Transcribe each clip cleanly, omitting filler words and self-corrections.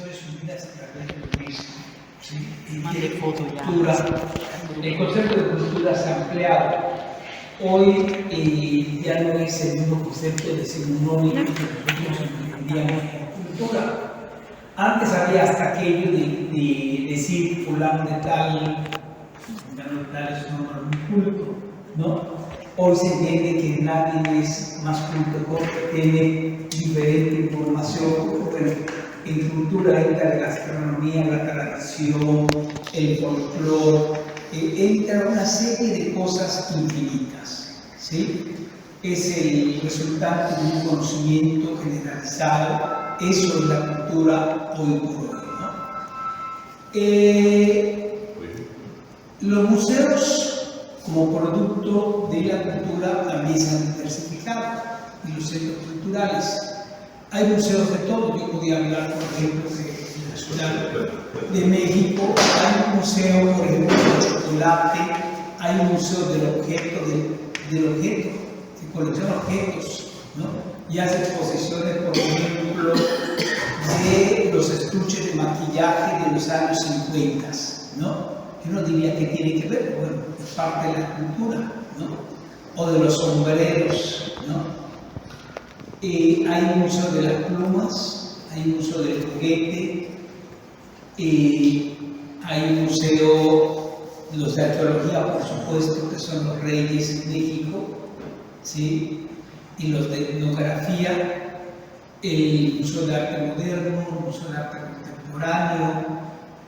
de sus vidas a través del mismo. ¿Sí? El concepto de cultura se ha ampliado. Hoy ya no es el mismo concepto decimonónico que nosotros entendíamos como cultura. Antes había hasta aquello de decir fulano de tal es un hombre muy culto, ¿no? Hoy se entiende que nadie es más culto porque tiene diferente información. Bueno, en cultura entra la gastronomía, la tradición, el folclore, entra una serie de cosas infinitas, ¿sí? Es el resultante de un conocimiento generalizado. Eso es la cultura hoy por hoy, ¿no? Los museos, como producto de la cultura, también se han diversificado, y los centros culturales. Hay museos de todo. Yo podía hablar, por ejemplo, de la Ciudad de México. Hay un museo, por ejemplo, del chocolate. Hay un museo del objeto, que colecciona objetos, ¿no? Y hace exposiciones, por ejemplo, de los estuches de maquillaje de los años 50, ¿no? Uno diría que tiene que ver, bueno, es parte de la cultura, ¿no? O de los sombreros, ¿no? Hay un museo de las plumas, hay un museo del juguete, hay un museo, los de arqueología, por supuesto, que son los reyes en México, ¿sí? Y los de etnografía, el Museo de Arte Moderno, el Museo de Arte Contemporáneo,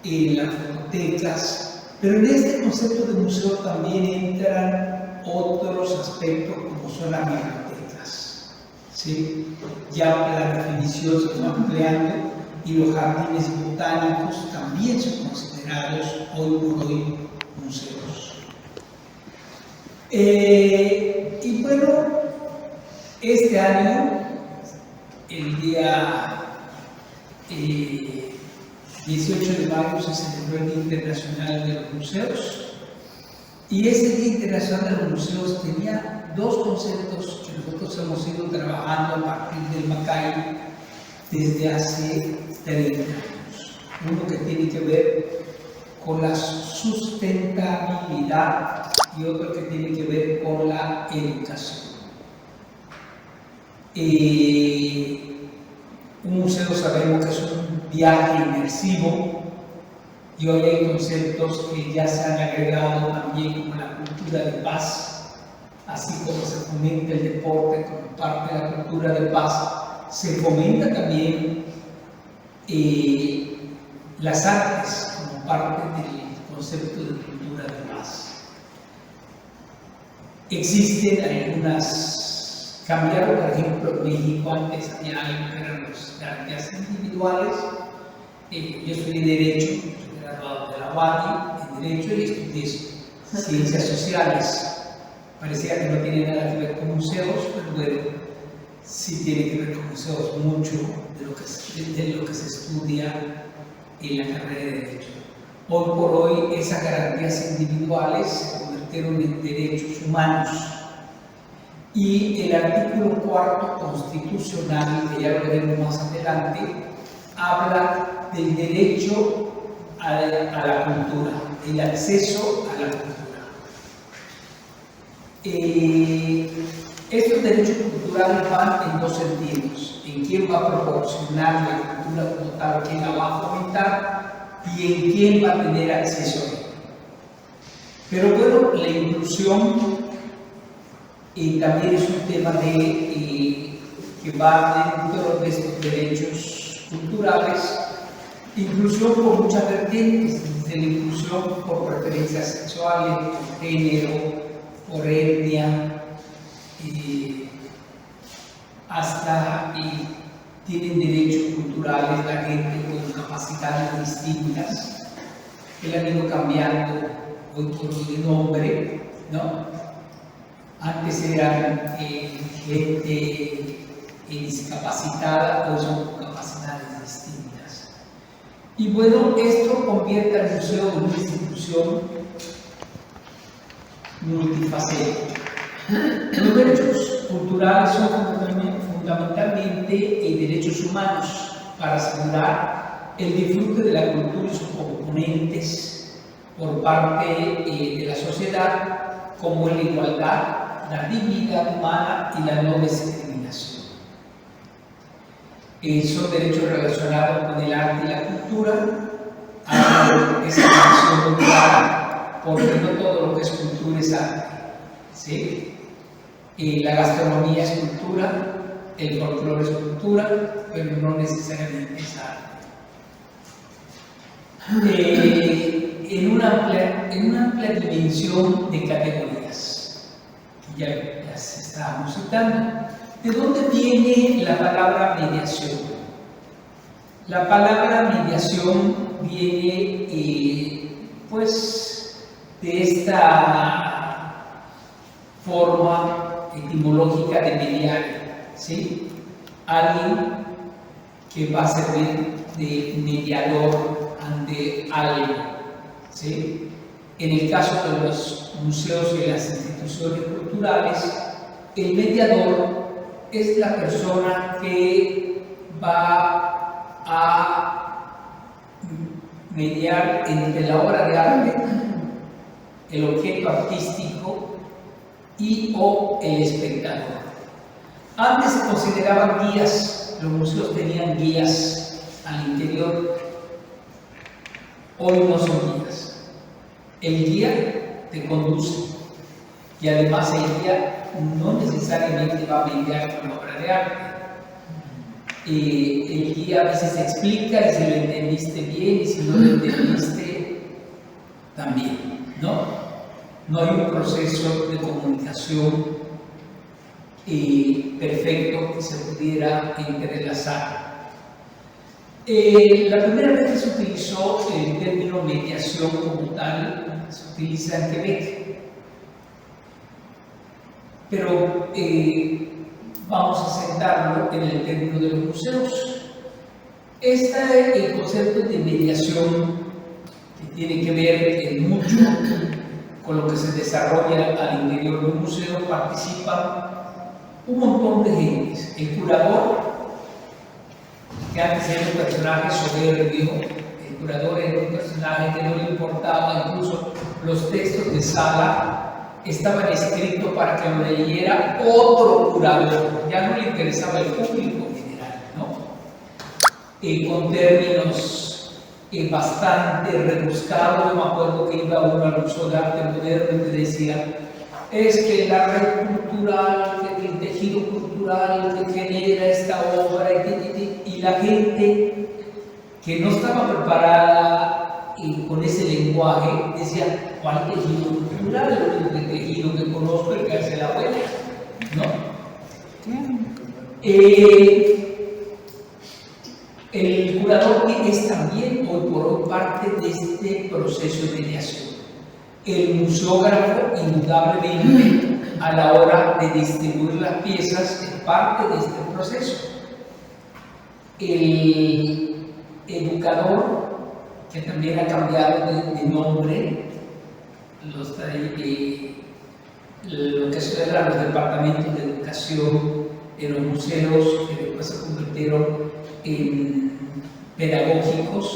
las fototecas. Pero en este concepto de museo también entran otros aspectos como son las bibliotecas, ¿sí? Ya la definición se va ampliando y los jardines botánicos también son considerados hoy por hoy museos. Y bueno, este año, el día 18 de mayo se celebró el Día Internacional de los Museos, y ese Día Internacional de los Museos tenía dos conceptos que nosotros hemos ido trabajando a partir del MACAI desde hace 30 años. Uno que tiene que ver con la sustentabilidad y otro que tiene que ver con la educación. Un museo sabemos que es un viaje inmersivo, y hoy hay conceptos que ya se han agregado también, como la cultura de paz. Así como se fomenta el deporte como parte de la cultura de paz, se fomenta también las artes como parte del concepto de cultura de paz. Existen algunas, cambiaron, por ejemplo, en México antes había algo que eran las garantías individuales. Yo estudié Derecho, soy graduado de la UADY en Derecho y estudié Ciencias Sociales. Parecía que no tiene nada que ver con museos, pero bueno, sí tiene que ver con museos mucho de lo que se estudia en la carrera de Derecho. Hoy por hoy esas garantías individuales se convirtieron en derechos humanos, y el artículo 4 constitucional, que ya lo veremos más adelante, habla del derecho a la cultura, el acceso a la cultura. Estos derechos culturales van en dos sentidos: en quién va a proporcionar la cultura como tal, quién la va a fomentar, y en quién va a tener acceso a ella. Pero bueno, la inclusión también es un tema que va dentro de estos derechos culturales. Inclusión por muchas vertientes, desde la inclusión por preferencias sexuales, por género, por etnia, hasta tienen derechos culturales la gente con capacidades distintas, que han ido cambiando hoy por hoy de nombre, ¿no? Antes eran gente discapacitada, hoy son con capacidades distintas. Y bueno, esto convierte al museo en una institución multifacética. Los derechos culturales son fundamentalmente derechos humanos para asegurar el disfrute de la cultura y sus componentes por parte de la sociedad, como la igualdad, la dignidad humana y la no discriminación. Son derechos relacionados con el arte y la cultura, esa relación muy clara, porque no todo lo que es cultura es arte, ¿sí? La gastronomía es cultura, el folclore es cultura, pero no necesariamente es arte. En una amplia dimensión de categorías, que ya las estábamos citando. ¿De dónde viene la palabra mediación? La palabra mediación viene, pues, de esta forma etimológica de mediar, ¿sí? Alguien que va a servir de mediador ante algo, ¿sí? En el caso de los museos y las instituciones culturales, el mediador es la persona que va a mediar entre la obra de arte, el objeto artístico y o el espectador. Antes se consideraban guías, los museos tenían guías al interior, hoy no son guías. El guía te conduce y además el guía no necesariamente va a mediar con la obra de arte. El guía a veces explica y si lo entendiste bien y si no lo entendiste también, ¿no? No hay un proceso de comunicación perfecto que se pudiera entrelazar. La primera vez que se utilizó el término mediación como tal, se utiliza en Quebec. Pero vamos a sentarlo en el término de los museos. El concepto de mediación, que tiene que ver mucho con lo que se desarrolla al interior de un museo, participan un montón de gentes. El curador, que antes era un personaje soberbio, el curador era un personaje que no le importaba, incluso los textos de sala estaban escritos para que lo leyera otro curador, ya no le interesaba el público en general, ¿no? Con términos bastante rebuscados. Yo me acuerdo que iba uno al Museo de Arte Moderno y te decía, es que la red cultural, el tejido cultural que genera esta obra, y la gente que no estaba preparada con ese lenguaje decía, ¿cuál tejido cultural? El único tejido que conozco es el que hace la abuela, ¿no? El curador es también hoy por hoy parte de este proceso de mediación. El museógrafo, indudablemente, a la hora de distribuir las piezas, es parte de este proceso. El educador, que también ha cambiado de nombre, lo que eran los departamentos de educación en los museos, que después se convirtieron en pedagógicos,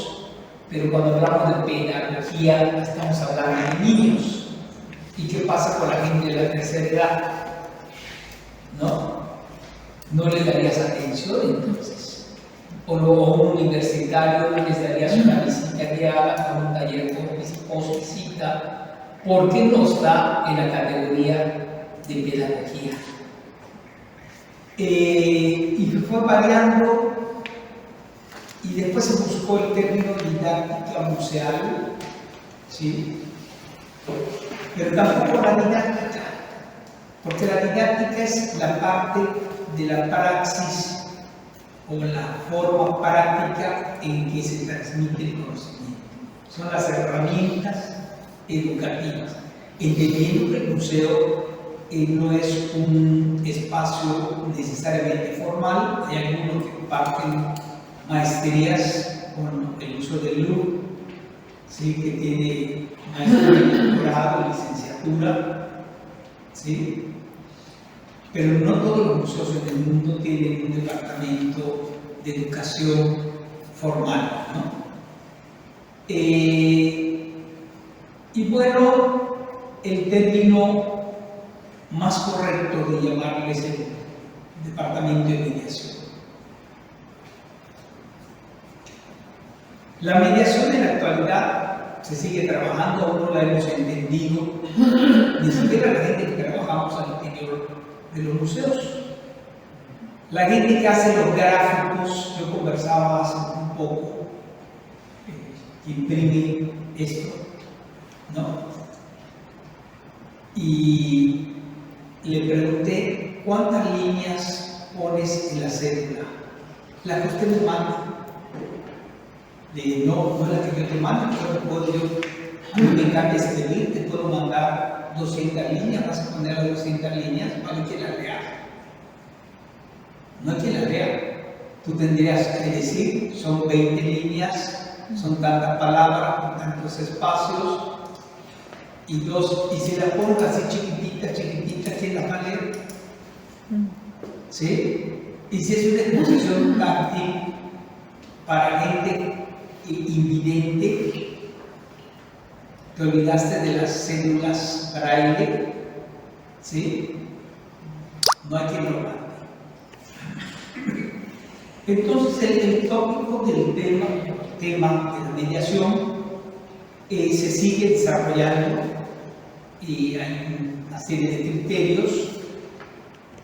pero cuando hablamos de pedagogía estamos hablando de niños. ¿Y qué pasa con la gente de la tercera edad? ¿No les darías atención entonces? O un universitario no les darías una visita guiada con un taller post visita, porque no está en la categoría de pedagogía. Y fue variando, y después se buscó el término didáctica museal, ¿sí? Pero tampoco la didáctica, porque la didáctica es la parte de la praxis o la forma práctica en que se transmite el conocimiento. Son las herramientas educativas. Entendiendo que el museo no es un espacio necesariamente formal, hay algunos que imparten maestrías, como el Museo del Louvre, ¿sí? Que tiene maestría, doctorado, licenciatura, ¿sí? Pero no todos los museos en el mundo tienen un departamento de educación formal, ¿no? Y bueno, el término más correcto de llamarle es el departamento de mediación. La mediación en la actualidad se sigue trabajando, aún no la hemos entendido, ni siquiera la gente que trabajamos al interior de los museos. La gente que hace los gráficos, yo conversaba hace un poco, que imprime esto, ¿no? Y le pregunté, ¿cuántas líneas pones en la cédula? La que usted me manda. No la que yo te mando, a mí me encanta escribir, te puedo mandar 200 líneas, vas a poner las 200 líneas, no hay quien las lea. No hay quien las lea. Tú tendrías que decir, son 20 líneas, son tantas palabras, con tantos espacios, y si la pongo así chiquitita, ¿quién las va a leer? ¿Sí? Y si es una exposición táctil para gente invidente, te olvidaste de las cédulas braille, ¿sí? No hay quien lo mande. Entonces el tópico del tema de la mediación se sigue desarrollando y hay una serie de criterios.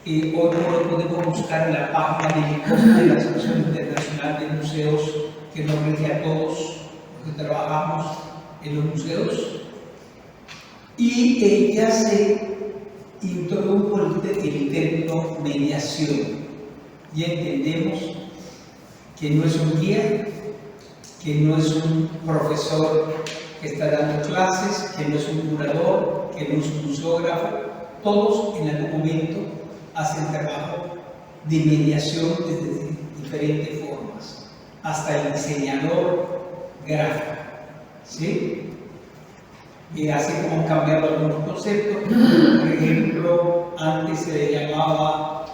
Hoy por hoy podemos buscar en la página de la Asociación Internacional de Museos, que nos rige a todos los que trabajamos en los museos, y ya se introdujo el término mediación. Y entendemos que no es un guía, que no es un profesor que está dando clases, que no es un curador, que no es un museógrafo. Todos en algún momento hacen trabajo de mediación desde diferentes formas, hasta el diseñador gráfico, ¿sí? Y así como han cambiado algunos conceptos. Por ejemplo, antes se le llamaba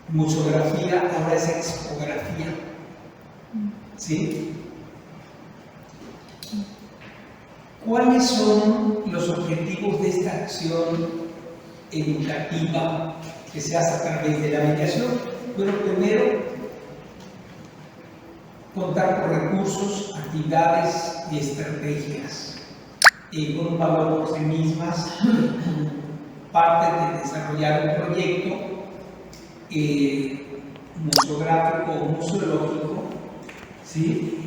museografía, ahora es expografía, ¿sí? ¿Cuáles son los objetivos de esta acción educativa que se hace a través de la mediación? Bueno, primero, contar con recursos, actividades y estrategias con un valor por sí mismas, parte de desarrollar un proyecto museográfico o museológico, ¿sí?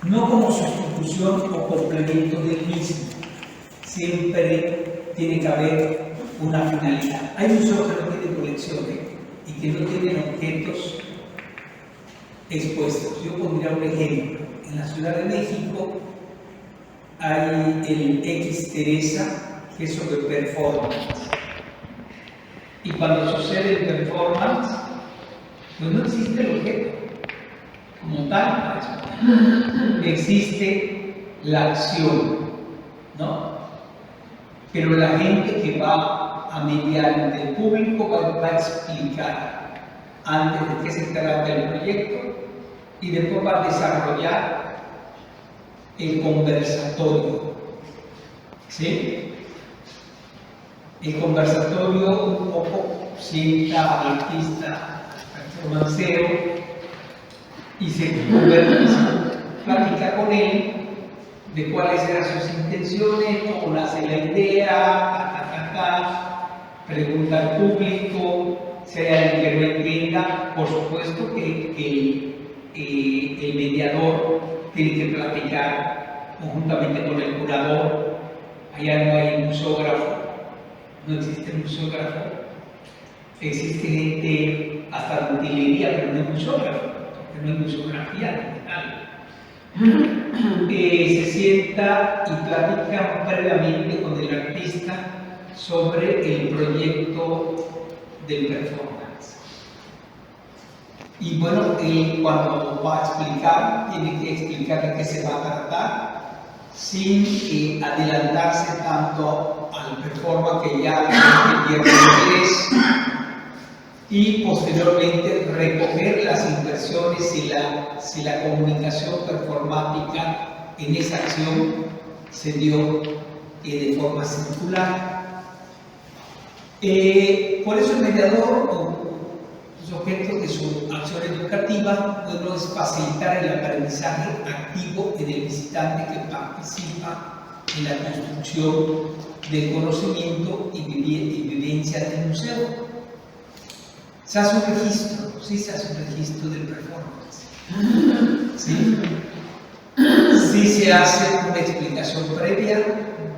No como sustitución o complemento del mismo, siempre tiene que haber una finalidad. Hay museos que no tienen colecciones y que no tienen objetos expuestos. Yo pondría un ejemplo. En la Ciudad de México hay el X Teresa, que es sobre performance. Y cuando sucede el performance, pues no existe el objeto como tal, existe la acción, ¿no? Pero la gente que va a mediar ante el público va a explicar antes de qué se trata el proyecto y después va a desarrollar el conversatorio, ¿sí? El conversatorio un poco sienta al artista, al performancero, y se platica con él de cuáles eran sus intenciones, cómo nace la idea, pregunta al público, si hay alguien que no entienda. Por supuesto que el mediador tiene que platicar conjuntamente con el curador. Allá no hay museógrafo, no existe museógrafo, existe gente hasta de utilería, pero no hay museógrafo, porque no hay museografía como se sienta y platica previamente con el artista sobre el proyecto del performance. Y bueno, él cuando va a explicar, tiene que explicar de qué se va a tratar, sin adelantarse tanto al performance que ya pierde interés. y posteriormente recoger las impresiones si la comunicación performática en esa acción se dio de forma circular. Por eso el mediador o los objetos de su acción educativa, bueno, es facilitar el aprendizaje activo en el visitante que participa en la construcción del conocimiento y vivencia del museo. Se hace un registro, sí se hace un registro del performance. ¿Sí? Sí se hace una explicación previa,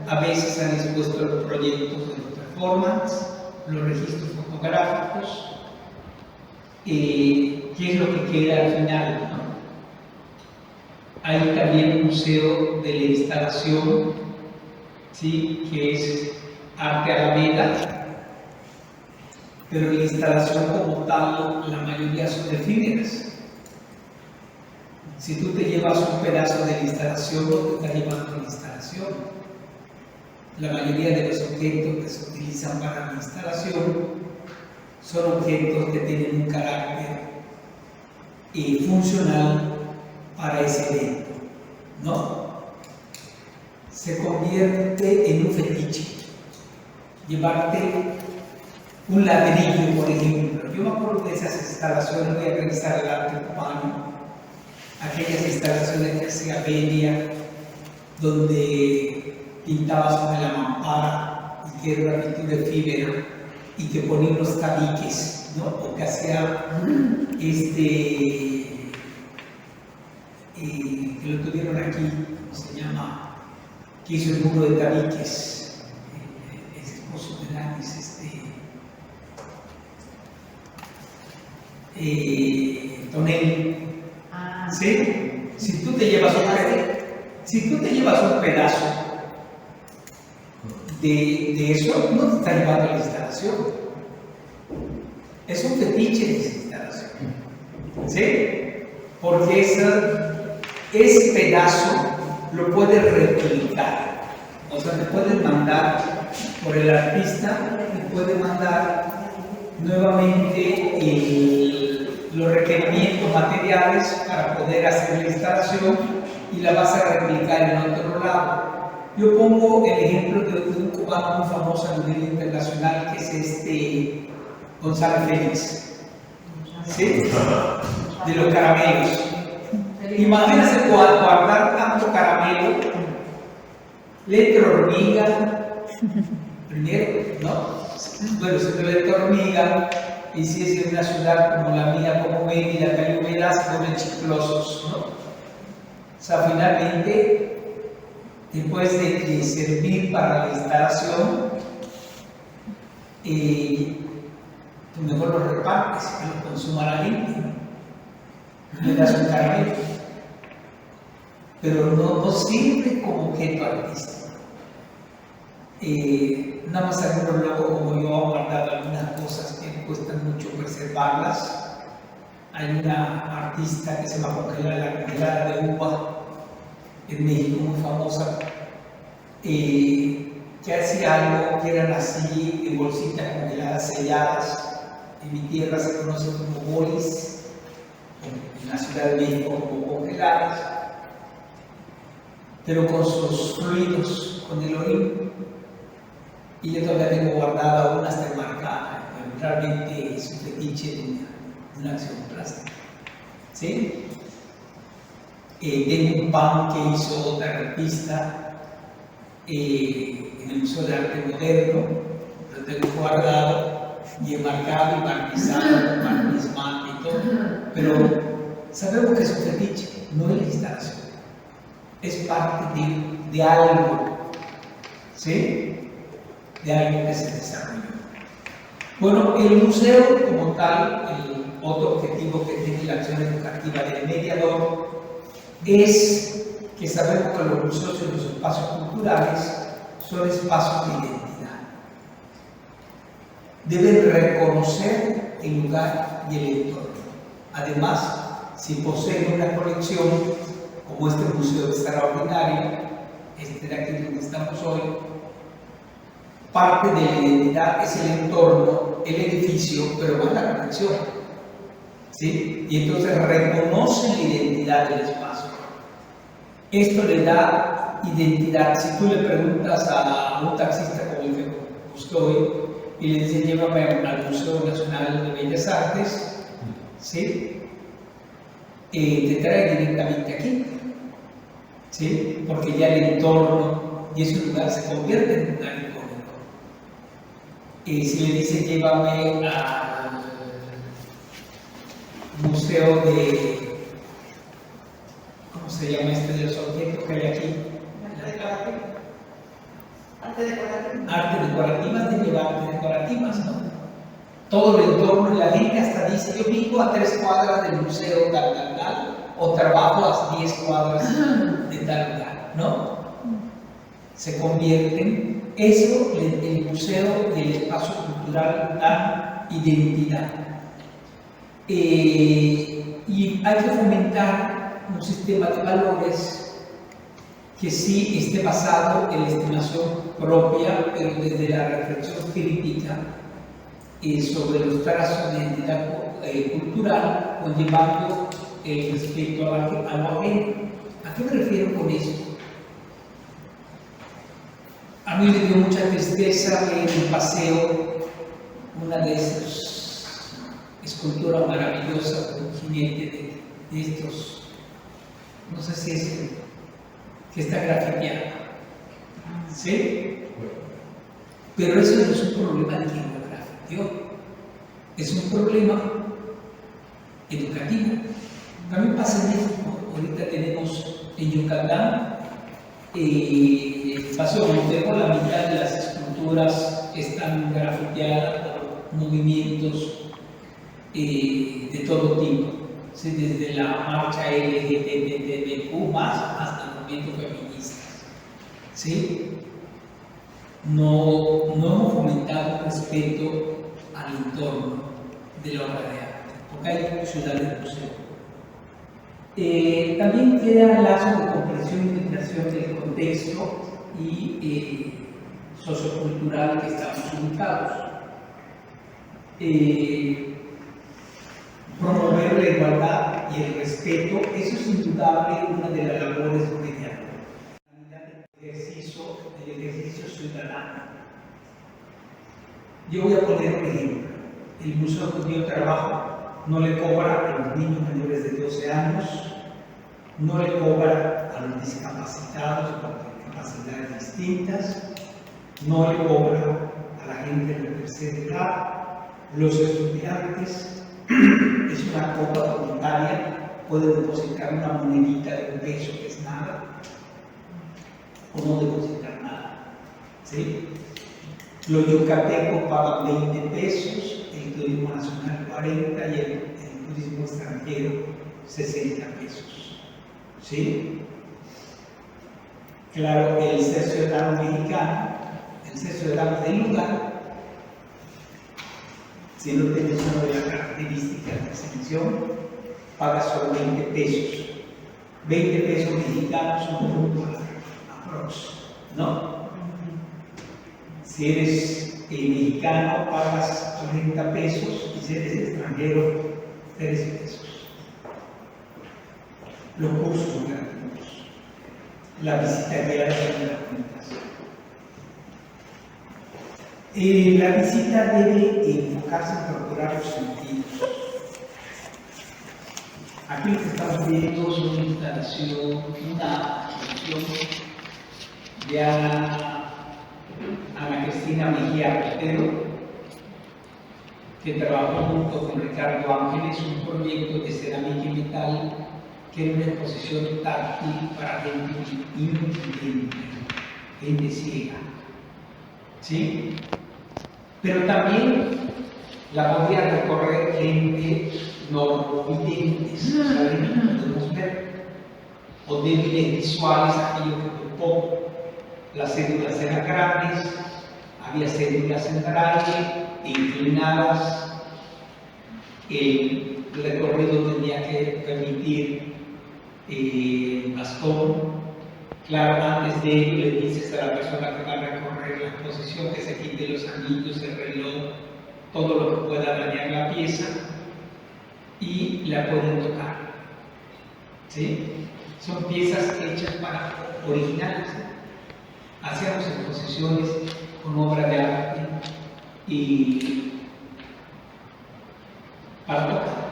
a veces se han expuesto los proyectos de los performance, los registros fotográficos, qué es lo que queda al final, ¿no? Hay también un museo de la instalación, ¿sí? Que es Arte Alameda, pero la instalación como tal, la mayoría son efímeras. Si tú te llevas un pedazo de la instalación, no te estás llevando la instalación. La mayoría de los objetos que se utilizan para la instalación son objetos que tienen un carácter funcional para ese evento, ¿no? Se convierte en un fetiche. Llevarte un ladrillo, por ejemplo. Yo me acuerdo de esas instalaciones, voy a revisar el arte cubano, aquellas instalaciones que hacía Belia, donde pintaba sobre la mampara y que era una pintura efímera y que ponía unos tabiques, ¿no? O que hacía que lo tuvieron aquí, ¿cómo se llama? Que hizo el muro de tabiques, el esposo de Danis, Tonel. ¿Sí? Si tú te llevas un pedazo de eso, no te está llevando a la instalación. Es un fetiche de esa instalación. ¿Sí? Porque ese pedazo lo puedes replicar. O sea, te pueden mandar por el artista, te puede mandar nuevamente los requerimientos materiales para poder hacer la instalación y la vas a replicar en otro lado. Yo pongo el ejemplo de un cubano muy famoso a nivel internacional que es Gonzalo Félix, ¿sí? De los caramelos. Imagínense guardar tanto caramelo, letra hormiga, primero, ¿no? Bueno, se ve letra hormiga, y si es en una ciudad como la mía, como Mérida, que hay humedad, se vuelven chiclosos, ¿no? O sea, finalmente, después de servir para la instalación, tú mejor lo repartes, que lo consuma la gente, ¿no? Le das un caramelo, pero no sirve como objeto artístico. Nada más algunos luego, como yo, he guardado algunas cosas que cuestan mucho preservarlas. Hay una artista que se llama la congelada de uva en México, muy famosa, que hacía algo que eran así en bolsitas congeladas selladas. En mi tierra se conoce como bolis, en la Ciudad de México como congeladas, pero con sus fluidos, con el orín. Y yo todavía tengo guardada una hasta enmarcada, pero realmente es un fetiche de una acción plástica. ¿Sí? Tengo un pan que hizo otra artista en el Museo de Arte Moderno, lo tengo guardado y enmarcado y barnizado, barnizado y todo, pero sabemos que es un fetiche, no es la instalación, es parte de algo, ¿sí? De algo que se desarrolló. Bueno, el museo como tal, el otro objetivo que tiene la acción educativa del mediador es que sabemos que los museos y los espacios culturales son espacios de identidad. Deben reconocer el lugar y el entorno. Además, si poseen una colección, como este museo extraordinario, de aquí donde estamos hoy, parte de la identidad es el entorno, el edificio, pero más la conexión. ¿Sí? Y entonces reconoce la identidad del espacio. Esto le da identidad. Si tú le preguntas a un taxista como el que busqué hoy y le dices llévame al Museo Nacional de Bellas Artes, ¿sí? Te trae directamente aquí, ¿sí? Porque ya el entorno y ese lugar se convierte en un lugar icónico. Si le dices llévame al museo de, ¿cómo se llama este de los objetos que hay aquí? Arte decorativas, de llevar arte decorativas, ¿no? Todo el entorno y la gente hasta dice, yo vivo a 3 cuadras del museo tal, o trabajo a 10 cuadras de tal lugar, ¿no? Se convierten, eso, el museo y el espacio cultural dan identidad. Y hay que fomentar un sistema de valores que sí esté basado en la estimación propia, pero desde la reflexión crítica sobre los trazos de identidad cultural, conllevando el respeto a lo ajeno. ¿A qué me refiero con esto? A mí me dio mucha tristeza ver en el paseo una de esas esculturas maravillosas con un jinete de estos, no sé si es que está grafiteado, ¿sí? Pero eso no es un problema de quien lo grafiteó, es un problema educativo. También pasa en México. Ahorita tenemos en Yucatán, Paseo Montejo, la mitad de las esculturas están grafiteadas por movimientos de todo tipo, ¿sí? Desde la marcha LGTBQ hasta el movimiento feminista, ¿sí? No hemos fomentado respeto al entorno de la obra de arte, porque hay ciudades de museo. También queda lazo de comprensión e integración del contexto y sociocultural que estamos ubicados. Promover la igualdad y el respeto, eso es indudable una de las labores de mediador. El ejercicio ciudadano. Yo voy a poner un ejemplo. El museo donde yo trabajo no le cobra a los niños menores de 12 años, no le cobra a los discapacitados con capacidades distintas, no le cobra a la gente de la tercera edad, los estudiantes, es una cuota voluntaria, pueden depositar una monedita de $1 que es nada, o no depositar nada, ¿sí? Los yucatecos pagan 20 pesos, el turismo nacional 40 y el turismo extranjero 60 pesos, ¿sí? Claro, el ser ciudadano mexicano, el ser ciudadano del lugar, si no tienes una de las características de exención, paga solo 20 pesos. 20 pesos mexicanos son $1 aprox, ¿no? Si eres mexicano, pagas 30 pesos y si eres extranjero, 13 pesos. Los cursos son gratuitos. La visita guiada son gratuitas. La visita debe enfocarse en procurar los sentidos. Aquí lo que estamos viendo es una instalación, una exposición de Ana Cristina Mejía Rotero, que trabajó junto con Ricardo Ángeles un proyecto de cerámica y metal que era una exposición táctil para gente invidente, gente ciega, ¿sí? Pero también la podía recorrer gente no videntes, ¿saben? Podemos ver, o débiles visuales, aquello que tocó. Las cédulas eran grandes, había cédulas en braille, inclinadas, el recorrido tenía que permitir bastón, Claro, antes de ello le dices a la persona que va a recorrer la exposición que se quite los anillos, el reloj, todo lo que pueda dañar la pieza y la pueden tocar. ¿Sí? Son piezas hechas para originales. Hacíamos exposiciones con obra de arte y para tocar.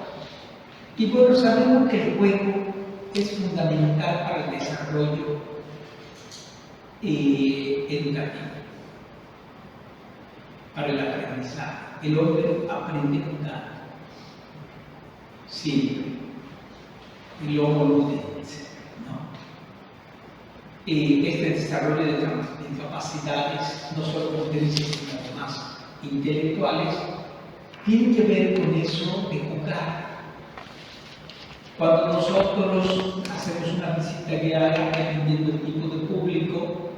Y bueno, sabemos que el juego es fundamental para el desarrollo educativo, para el aprendizaje. El hombre aprende jugando, siempre. El homo ludens, ¿no? Este desarrollo de capacidades, no solo motrices, sino además intelectuales, tiene que ver con eso de jugar. Cuando nosotros hacemos una visita guiada, dependiendo del tipo de público,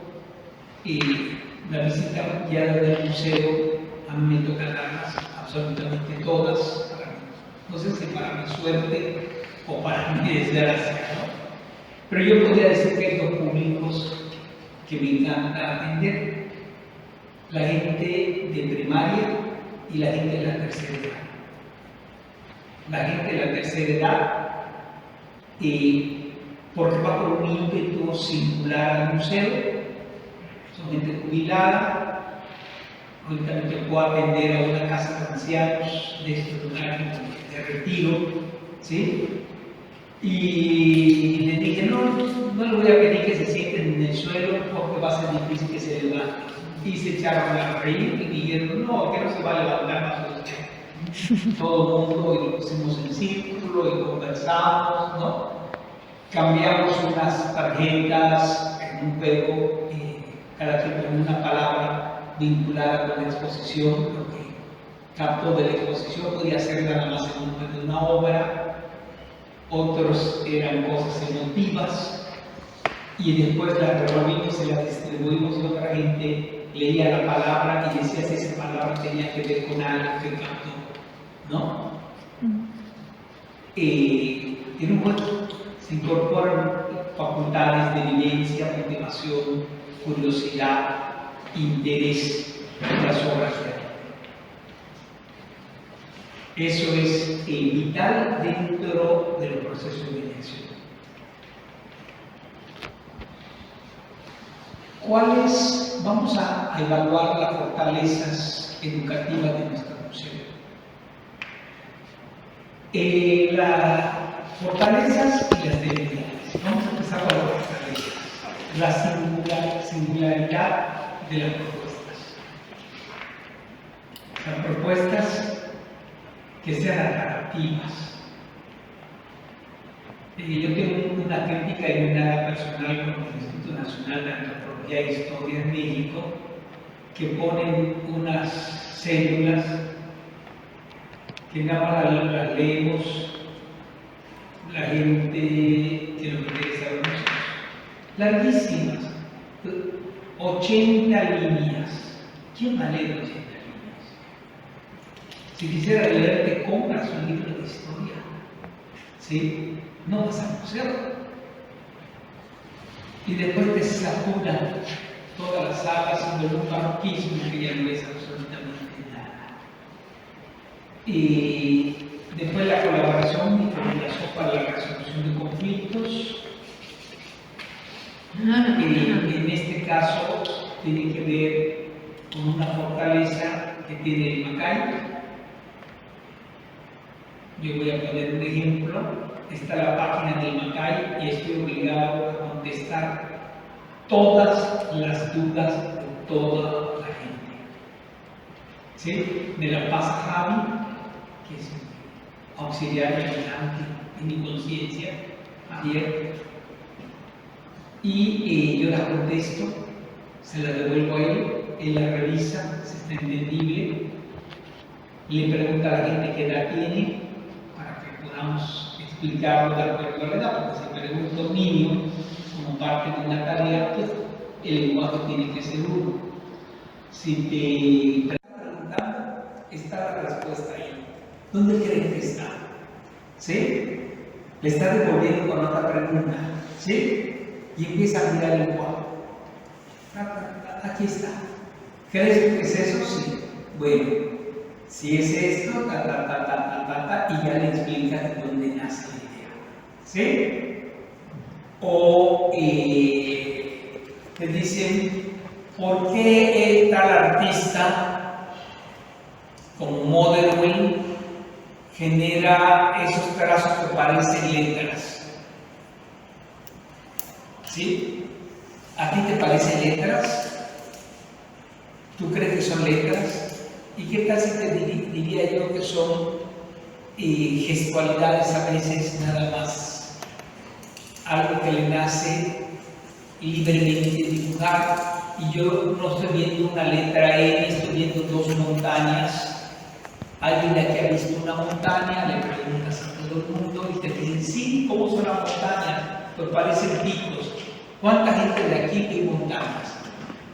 la visita guiada del museo, a mí me toca darlas absolutamente todas, no sé si para mi suerte o para mi desgracia, ¿no? Pero yo podría decir que hay dos públicos que me encanta atender: la gente de primaria y la gente de la tercera edad. La gente de la tercera edad, porque va por un ímpetu singular al museo, son gente jubilada, únicamente puedo atender a una casa de ancianos de estos lugares de retiro, ¿sí? Y le dije, no le voy a pedir que se sienten en el suelo porque va a ser difícil que se levanten. Y se echaron a reír y dijeron, no, que no se va a levantar más usted. Todo el mundo, y lo pusimos en círculo y conversamos, ¿no? Cambiamos unas tarjetas en un juego, cada quien con una palabra vinculada con la exposición, lo que captó de la exposición podía ser nada más el nombre de una obra. Otros eran cosas emotivas, y después las revolvimos y las distribuimos, y otra gente leía la palabra y decía si esa palabra tenía que ver con algo que captó, ¿no? En un juego se incorporan facultades de vivencia, motivación, curiosidad, interés en las obras de arte. Eso es vital dentro de los procesos de dirección. ¿Cuáles? Vamos a evaluar las fortalezas educativas de nuestro museo. Las fortalezas y las debilidades. Vamos a empezar con las fortalezas. La singularidad de las propuestas. Las propuestas que sean atractivas. Yo tengo una crítica y una personal con el Instituto Nacional de Antropología e Historia en México, que ponen unas cédulas que nada más las leemos la gente que lo que quiere saber nosotros. Larguísimas, 80 líneas. ¿Quién va a leer 80 líneas? Si quisiera leer, te compras un libro de historia, ¿sí? No vas al museo. Y después te saturan todas las salas haciendo un barroquismo que ya no es absolutamente nada. Y después la colaboración y comunicación para la resolución de conflictos. En este caso tiene que ver con una fortaleza que tiene el Macay. Yo voy a poner un ejemplo. Está la página del Macay y estoy obligado a contestar todas las dudas de toda la gente. ¿Sí? Me la pasa Javi, que es auxiliar vigilante en mi conciencia, Javier, y yo la contesto, se la devuelvo a él la revisa, si está entendible, le pregunta a la gente qué edad tiene, para que podamos explicarlo de acuerdo a la edad, porque si pregunto niño como parte de una tarea, pues el lenguaje tiene que ser uno. Si te estás preguntando, está la respuesta ahí. ¿Dónde crees que está? ¿Sí? Le está devolviendo con otra pregunta. ¿Sí? y empieza a mirar el cuadro. Aquí está. ¿Crees que es eso? Sí. Bueno, si es esto, y ya le explica de dónde nace la idea. ¿Sí? O te dicen, ¿por qué tal artista como Motherwell genera esos trazos que parecen letras? ¿Sí? ¿A ti te parecen letras? ¿Tú crees que son letras? ¿Y qué tal si te diría yo que son gestualidades a veces nada más? Algo que le nace libremente dibujar, y yo no estoy viendo una letra N, estoy viendo dos montañas. Alguien aquí ha visto una montaña, le preguntas a todo el mundo y te dicen, sí, ¿cómo son las montañas? Pues parecen picos. ¿Cuánta gente de aquí ve montañas?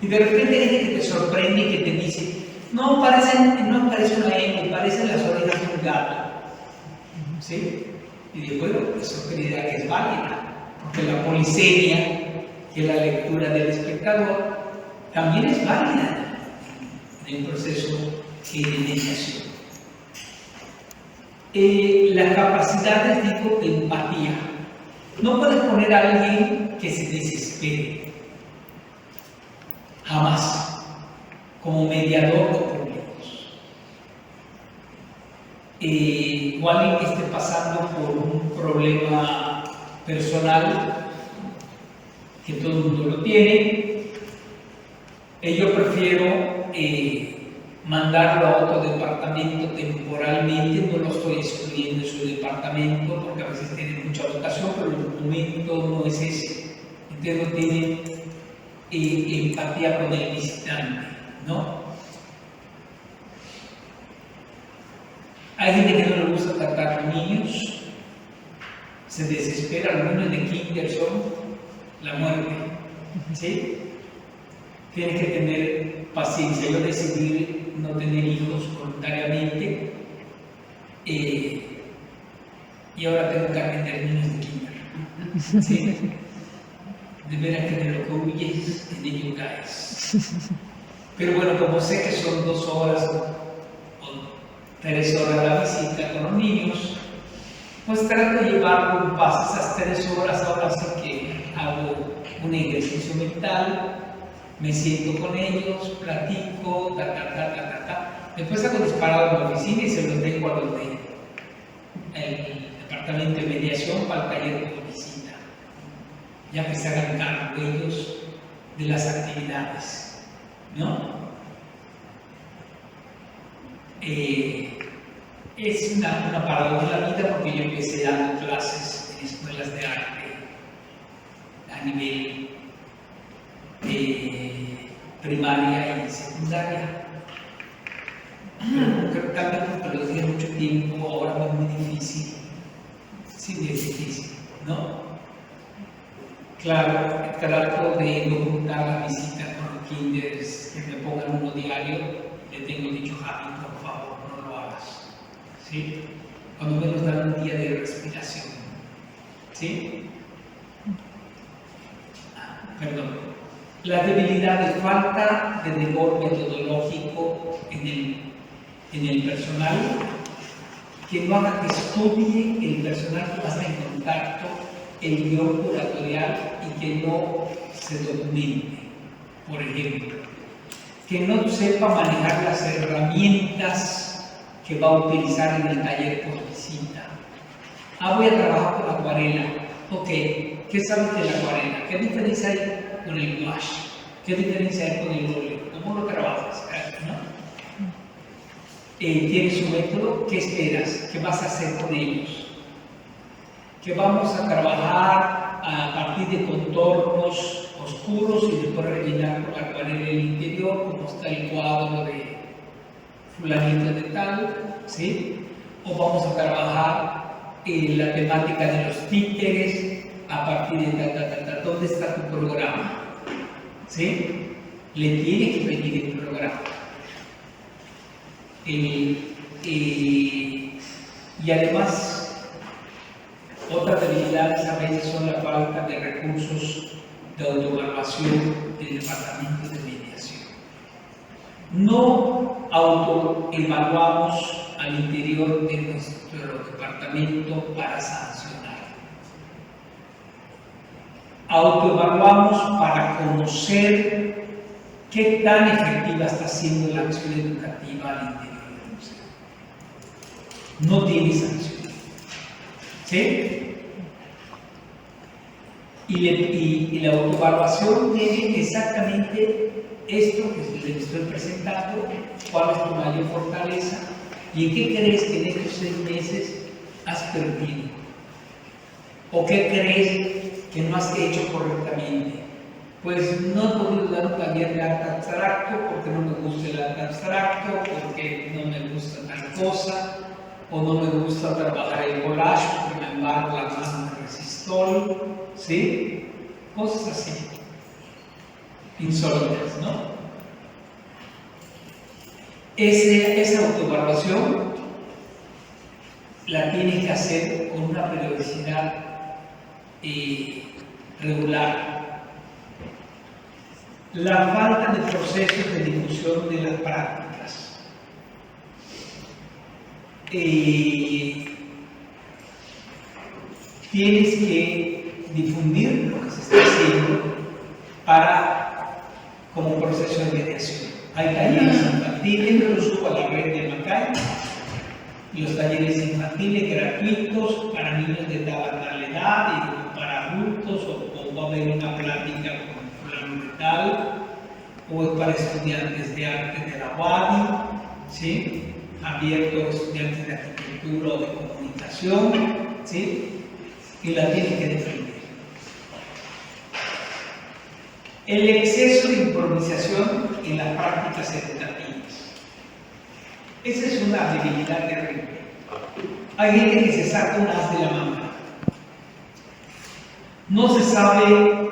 Y de repente hay gente que te sorprende y que te dice, no parece una N, parecen las orejas de un gato. ¿Sí? Y digo, bueno, eso es una idea que es válida, porque la polisemia, que es la lectura del espectador, también es válida en el proceso de iniciación. Las capacidades, digo, de empatía. No puedes poner a alguien que se desespere, jamás, como mediador de públicos. O alguien que esté pasando por un problema personal, que todo el mundo lo tiene. Yo prefiero mandarlo a otro departamento temporalmente, no lo estoy excluyendo en su departamento porque a veces tiene mucha vocación, pero el momento no es ese. Entonces no tiene empatía con el visitante, ¿no? Hay gente que no le gusta tratar a niños, se desespera. Los niños de kinder son la muerte, ¿sí? Tienes que tener paciencia. Yo decidí no tener hijos voluntariamente y ahora tengo que atender niños de kinder, ¿sí? De veras que de lo que huyes, en ello caes. Pero bueno, como sé que son 2 horas o 3 horas la visita con los niños, pues trato de llevarlo en paz esas 3 horas. Ahora sí que hago un ejercicio mental, me siento con ellos, platico, Después hago disparado en la oficina y se los dejo a los del departamento de mediación para el taller de visita, ya que se hagan cargo ellos de las actividades, ¿no? Es una paradoja de la vida, porque yo empecé dando clases en escuelas de arte a nivel primaria y secundaria. Pero tal vez porque lo dije mucho tiempo, ahora es muy difícil. Sí, es difícil, ¿no? Claro, trato de documentar la visita con los kinders, que me pongan uno diario. Le tengo dicho, Javi, por favor, no lo hagas, ¿sí? Cuando menos dan un día de respiración, ¿sí? Perdón. La debilidad de falta de rigor metodológico en el personal, que no haga que estudie el personal que va a estar en contacto, el guión curatorial, y que no se documente. Por ejemplo, que no sepa manejar las herramientas que va a utilizar en el taller por visita. Voy a trabajar con acuarela. Ok, ¿qué sabes de la acuarela? ¿Qué diferencia hay con el gouache? ¿Qué diferencia hay con el óleo? ¿Cómo lo trabajas? ¿No? ¿Tienes un método? ¿Qué esperas? ¿Qué vas a hacer con ellos? Que vamos a trabajar a partir de contornos oscuros y después rellenar con acuarela el interior, como está el cuadro de fulanito de tal, ¿sí? O vamos a trabajar la temática de los títeres a partir de ¿dónde está tu programa? ¿Sí? Le tiene que pedir el programa. Y además, otras debilidades a veces son la falta de recursos de autoevaluación del departamento de mediación. No autoevaluamos al interior de nuestro departamento para sancionar. Autoevaluamos para conocer qué tan efectiva está siendo la acción educativa al interior del museo. No tiene sanción. ¿Sí? Y la autoevaluación tiene exactamente esto que les estoy presentando, cuál es tu mayor fortaleza y en qué crees que en estos 6 meses has perdido o qué crees que no has hecho correctamente. Pues no he podido dar un taller de arte abstracto porque no me gusta el arte abstracto, porque no me gusta tal cosa, o no me gusta trabajar el collage porque me embargo la mano en el resistol, ¿sí? Cosas así, insólitas, ¿no? Esa autoevaluación la tiene que hacer con una periodicidad regular. La falta de procesos de difusión de las prácticas. Tienes que difundir lo que se está haciendo como proceso de mediación. Hay talleres infantiles, yo los subo a la red de Macay, los talleres infantiles gratuitos para niños de tal edad y para adultos, o va a haber una plática con fulano de tal, o es para estudiantes de arte de la UADY, ¿sí? Abierto a estudiantes de arquitectura o de comunicación, ¿sí? Y la tienen que defender. El exceso de improvisación en las prácticas educativas. Esa es una debilidad terrible. Hay gente que se saca un as de la manga. No se sabe,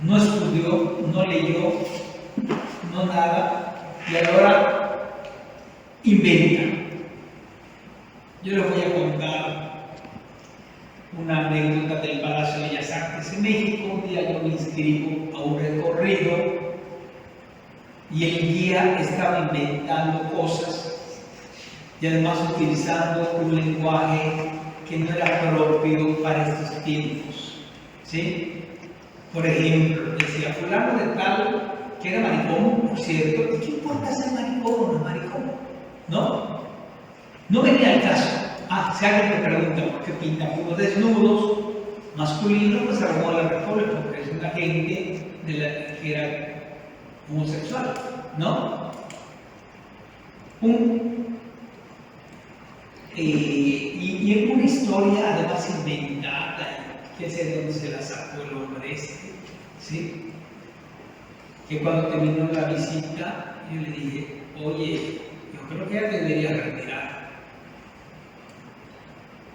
no estudió, no leyó, no nada, y ahora inventa. Yo les voy a contar una anécdota del Palacio de Bellas Artes en México. Un día yo me inscribo a un recorrido y el guía estaba inventando cosas y además utilizando un lenguaje que no era propio para estos tiempos, ¿sí? Por ejemplo, decía fulano de tal, que era maricón, por cierto. ¿Qué importa ser maricón o no maricón? ¿No? No venía al caso. Si alguien me pregunta por qué pinta puros desnudos masculinos, pues se armó la reforma porque es una gente que era homosexual, ¿no? Y es una historia además inventada, que sé de dónde se la sacó el hombre ¿sí? Que cuando terminó la visita, yo le dije, oye, yo creo que ya te deberías retirar,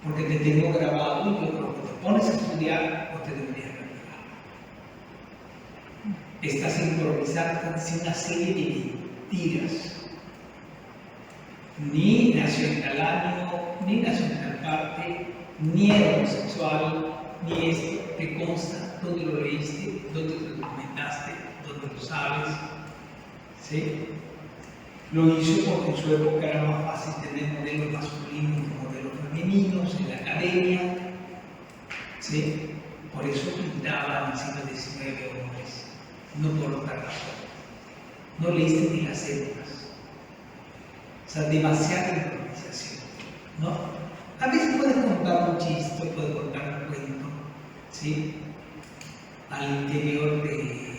porque te tengo grabado y yo creo que te pones a estudiar o te deberías retirar. Estás improvisando, estás haciendo una serie de mentiras. Ni nació en tal año, ni nació en tal parte, ni era homosexual, ni esto. Te consta dónde lo leíste, dónde te documentaste, dónde lo sabes, ¿sí? Lo hizo porque en su época era más fácil tener modelos masculinos que modelos femeninos en la academia, ¿sí? Por eso pintaban en el siglo XIX hombres, no por otra razón. No leíste ni las épocas. O sea, demasiada improvisación, ¿no? A veces puedes contar un chiste, puedes contar un cuento, ¿sí? Al interior de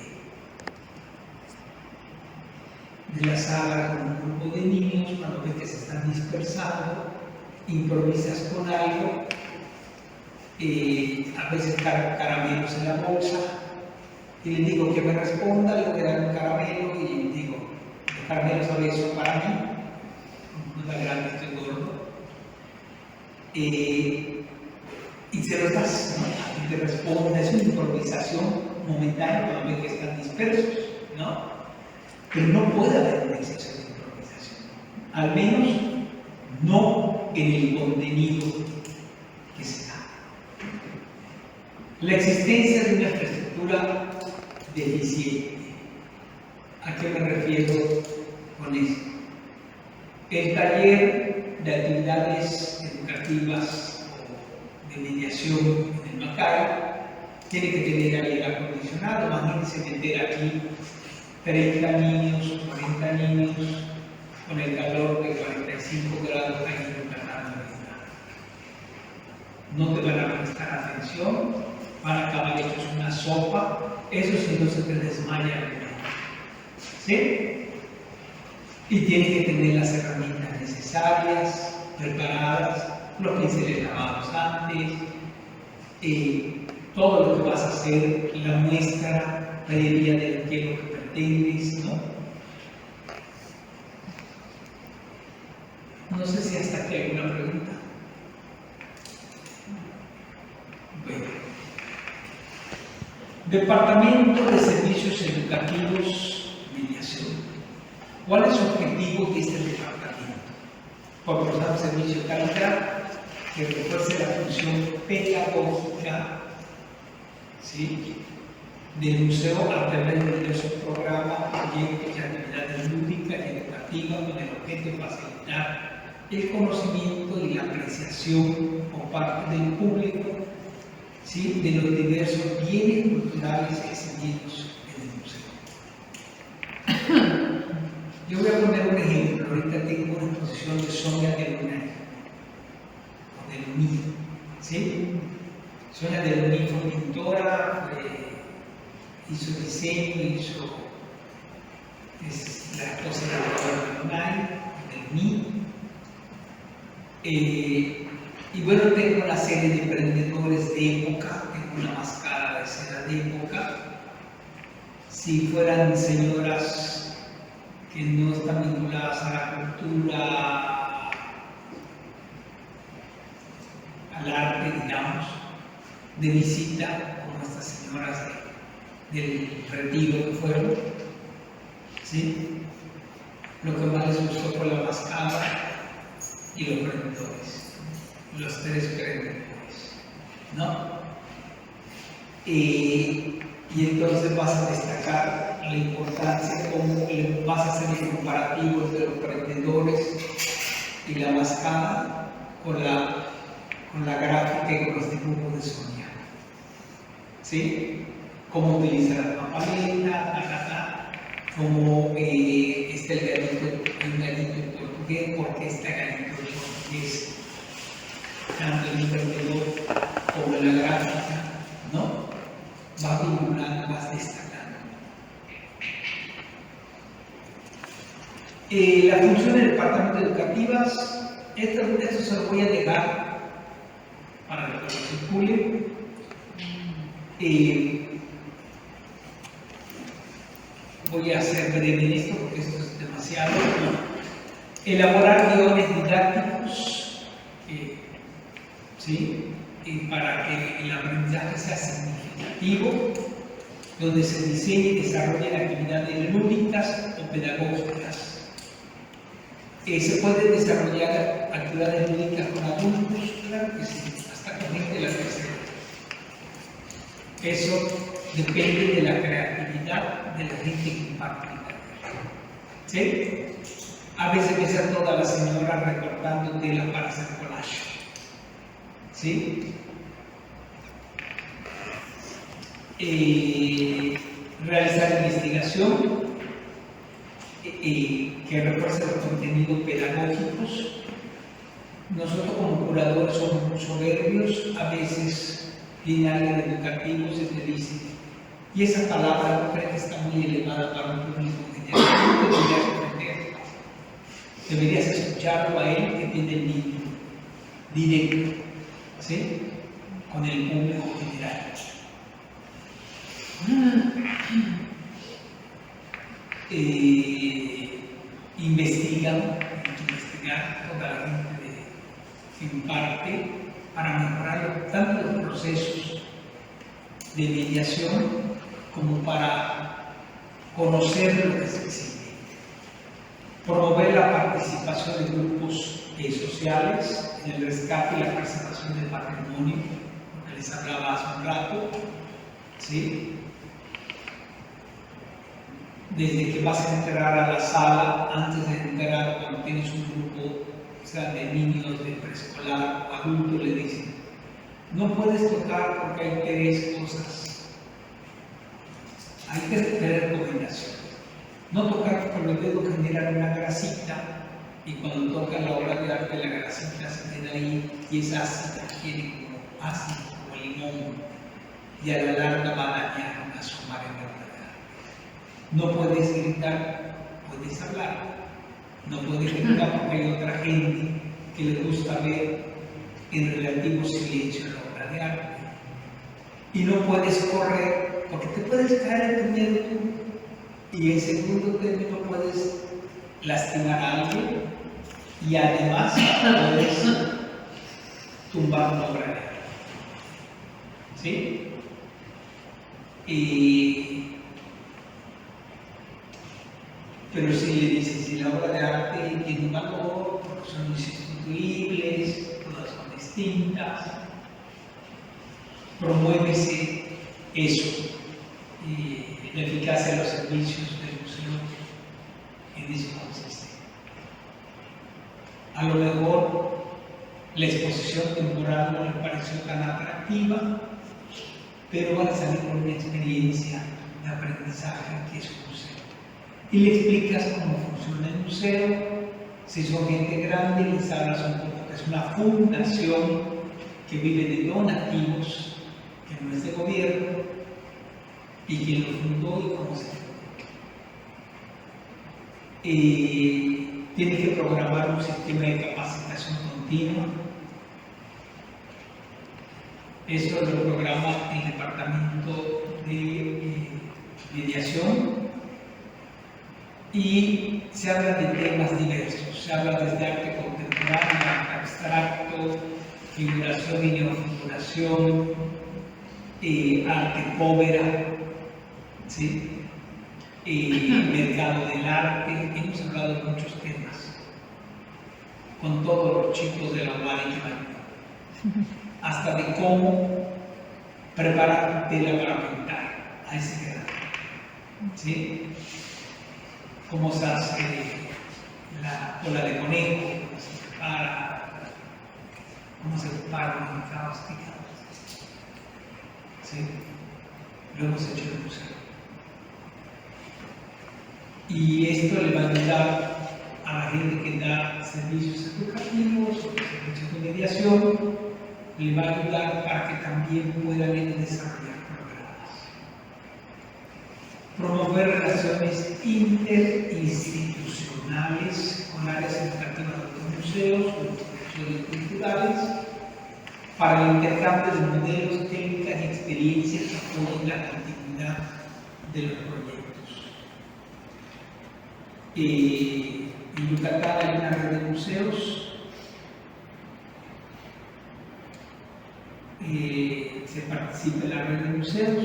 la sala con un grupo de niños, cuando ves que se están dispersando, improvisas con algo, a veces caramelos en la bolsa, y les digo que me responda, le voy a dar un caramelo, y digo, el caramelo sabe eso para mí, no tan grande, estoy gordo, y se lo das, ¿no? Y te responde, es una improvisación momentánea cuando ves que están dispersos, ¿no? Pero no puede haber un exceso de improvisación, al menos no en el contenido que se da. La existencia de una infraestructura estructura deficiente. ¿A qué me refiero con esto? El taller de actividades educativas o de mediación en el Macay tiene que tener aire acondicionado. Imagínense meter aquí 30 niños, 40 niños con el calor de 45 grados ahí en el canal de no te van a prestar atención, van a acabar hechos una sopa, eso sí no se te desmaya el momento. ¿Sí? Y tienes que tener las herramientas necesarias, preparadas, los pinceles lavados antes, todo lo que vas a hacer, la muestra previa de qué es lo que pretendes, ¿no? No sé si hasta aquí hay alguna pregunta. Bueno. Departamento de Servicios Educativos, Mediación. ¿Cuál es su objetivo de este departamento? Proporcionar servicio de calidad que refuerce la función pedagógica, ¿sí?, del museo a través de diversos programas, proyectos y actividades lúdicas y educativas con el objeto de facilitar el conocimiento y la apreciación por parte del público, ¿sí?, de los diversos bienes culturales exhibidos en el museo. Yo voy a poner un ejemplo. Ahorita tengo una exposición de Sonia de Lunay, o de Luní, ¿sí? Sonia de Luní fue pintora, hizo diseño, hizo la esposa de Lunay, de Luní. Y bueno, tengo una serie de emprendedores de época, tengo una máscara de seda de época. Si fueran señoras que no están vinculadas a la cultura, al arte, digamos, de visita, como estas señoras del retiro que fueron, ¿sí? Lo que más les gustó fue la máscara y los prendedores, los tres prendedores, ¿no? Y entonces vas a destacar la importancia, cómo vas a hacer el comparativo entre los prendedores y la mascada con la gráfica y con los dibujos de Sonia, ¿sí? Cómo utilizar la papeleta, cómo está el gallito en portugués, porque está gallito en portugués, tanto el emprendedor como la gráfica, ¿no? Vas vinculando, vas destacando. Las funciones del departamento educativas, esto se lo voy a dejar para que lo circule. Voy a ser breve en esto porque esto es demasiado. Elaborar guiones didácticos, ¿sí?, para que el aprendizaje sea significativo, donde se diseñe y desarrollen actividades lúdicas o pedagógicas. ¿Se pueden desarrollar actividades lúdicas con adultos? Claro que sí, hasta con gente de la tercera. Eso depende de la creatividad de la gente que imparte el taller, ¿sí? A veces ves a toda la señora recortando tela para hacer collage, ¿sí? Realizar investigación que refuerce los contenidos pedagógicos. Nosotros como curadores somos muy soberbios, a veces viene alguien educativo y se te dice, y esa palabra no creo que está muy elevada para un público general, no deberías aprender, deberías escucharlo a él que tiene el niño directo, ¿sí?, con el público general. Investigar toda la gente que imparte para mejorar tanto los procesos de mediación como para conocer lo que se exige. Promover la participación de grupos sociales en el rescate y la preservación del patrimonio, lo que les hablaba hace un rato, ¿sí?, desde que vas a entrar a la sala, antes de entrar, cuando tienes un grupo, o sea, de niños de preescolar o adultos, le dicen, no puedes tocar porque hay 3 cosas. Hay que tener recomendaciones. No tocar con los dedos, generar una grasita, y cuando toca la obra de arte, la grasita se queda ahí y es ácida, quiere como ácido, como limón, y a la larga va a dañar una sumar en la obra de arte. No puedes gritar, puedes hablar. No puedes gritar porque hay otra gente que le gusta ver en relativo silencio la obra de arte. Y no puedes correr porque te puedes caer primero tú. Y en segundo término puedes lastimar a alguien y además puedes tumbar una obra de arte. ¿Sí? Pero si le dices, si la obra de arte tiene un valor, porque son insustituibles, todas son distintas, promuévese eso. La eficacia de los servicios del museo en eso consiste. A lo mejor la exposición temporal no le pareció tan atractiva, pero van a salir con una experiencia de aprendizaje que es un museo. Y le explicas cómo funciona el museo. Si son gente grande, les hablas un poco que es una fundación que vive de donativos, que no es de gobierno, y quién lo fundó y cómo se fundó. Tiene que programar un sistema de capacitación continua. Eso lo programa el departamento de mediación, y se habla de temas diversos. Se habla desde arte contemporáneo, arte abstracto, figuración y neofiguración, arte povera, ¿sí? Mercado del arte. Hemos hablado de muchos temas con todos los chicos de la UADI, hasta de cómo preparar tela para pintar a ese grado, ¿sí? Cómo se hace la cola de conejo, cómo se prepara los mercados picados, ¿sí? Lo hemos hecho en el museo. Y esto le va a ayudar a la gente que da servicios educativos o servicios de mediación, le va a ayudar para que también puedan desarrollar programas. Promover relaciones interinstitucionales con áreas educativas de los museos o instituciones culturales para el intercambio de modelos, técnicas y experiencias que apoyen la continuidad de los proyectos. En Yucatán hay una red de museos. Se participa en la red de museos,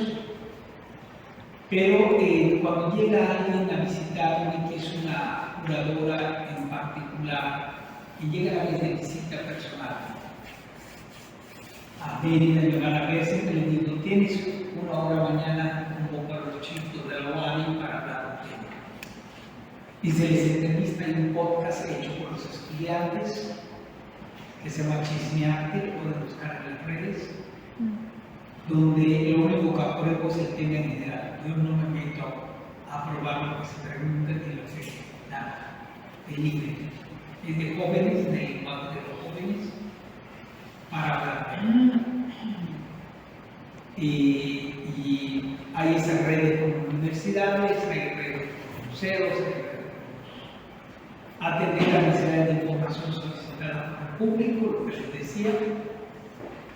pero cuando llega alguien a visitarme, que es una curadora en particular, y llega a de visita personal a Mérida, y me van a ver, siempre les digo, tienes una hora mañana, convoco a los chicos de la UADI para hablar un tema. Y se les entrevista en un podcast hecho por los estudiantes, que se llama Chismearte, lo pueden buscar en las redes, donde lo único que apruebo es el tema en general. Yo no me meto a aprobar lo que se pregunta ni lo que nada, es libre. Es de jóvenes, del lenguaje de los jóvenes, para hablar. Y hay esas redes con universidades, hay redes con museos, hay redes con atender las necesidades de información solicitada por el público, lo que les decía.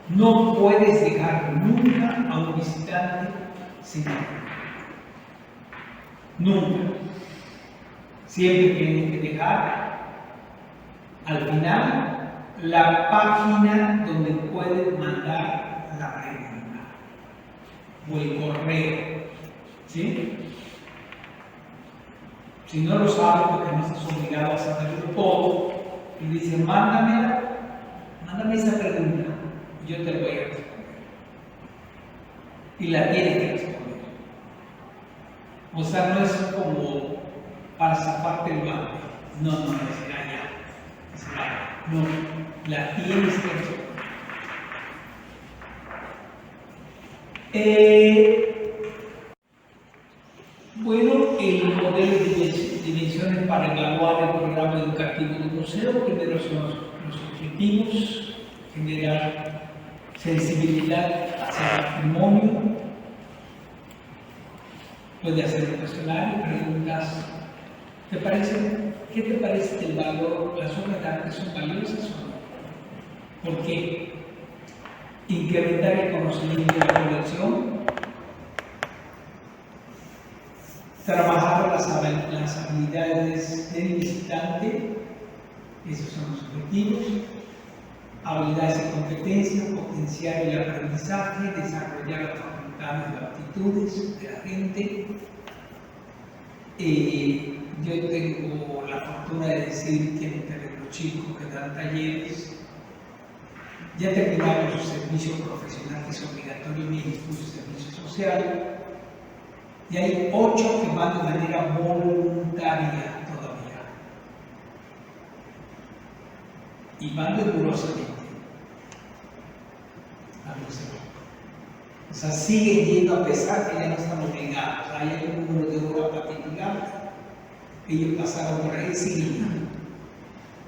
No puedes dejar nunca a un visitante sin información. Nunca. Siempre tienen que dejar al final la página donde pueden mandar la pregunta o el correo. ¿Sí? Si no lo sabes, porque no estás obligado a saberlo todo, y dicen, mándame esa pregunta, yo te voy a responder. Y la tienes que responder. O sea, no es como para zafarte el mate. No, no, es allá. No, la tienes que hacer. Bueno, el modelo de dimensiones para evaluar el programa educativo del museo, primero son los objetivos, generar sensibilidad hacia el patrimonio, puede hacer un cuestionario, preguntas, ¿qué te parece que el valor, las obras de arte son valiosas o no? ¿Por qué? Incrementar el conocimiento de la colección, trabajar las habilidades del visitante, esos son los objetivos, habilidades y competencias, potenciar el aprendizaje, desarrollar las facultades y aptitudes de la gente. Yo tengo la fortuna de decir que entre los chicos que dan talleres ya terminaron su servicio profesional, que es obligatorio en el servicio social, y hay 8 que van de manera voluntaria todavía. Y van rigurosamente al museo. O sea, siguen yendo a pesar que ya no están obligados. Hay un número de horas particular. Ellos pasaron por ahí, siguen yendo.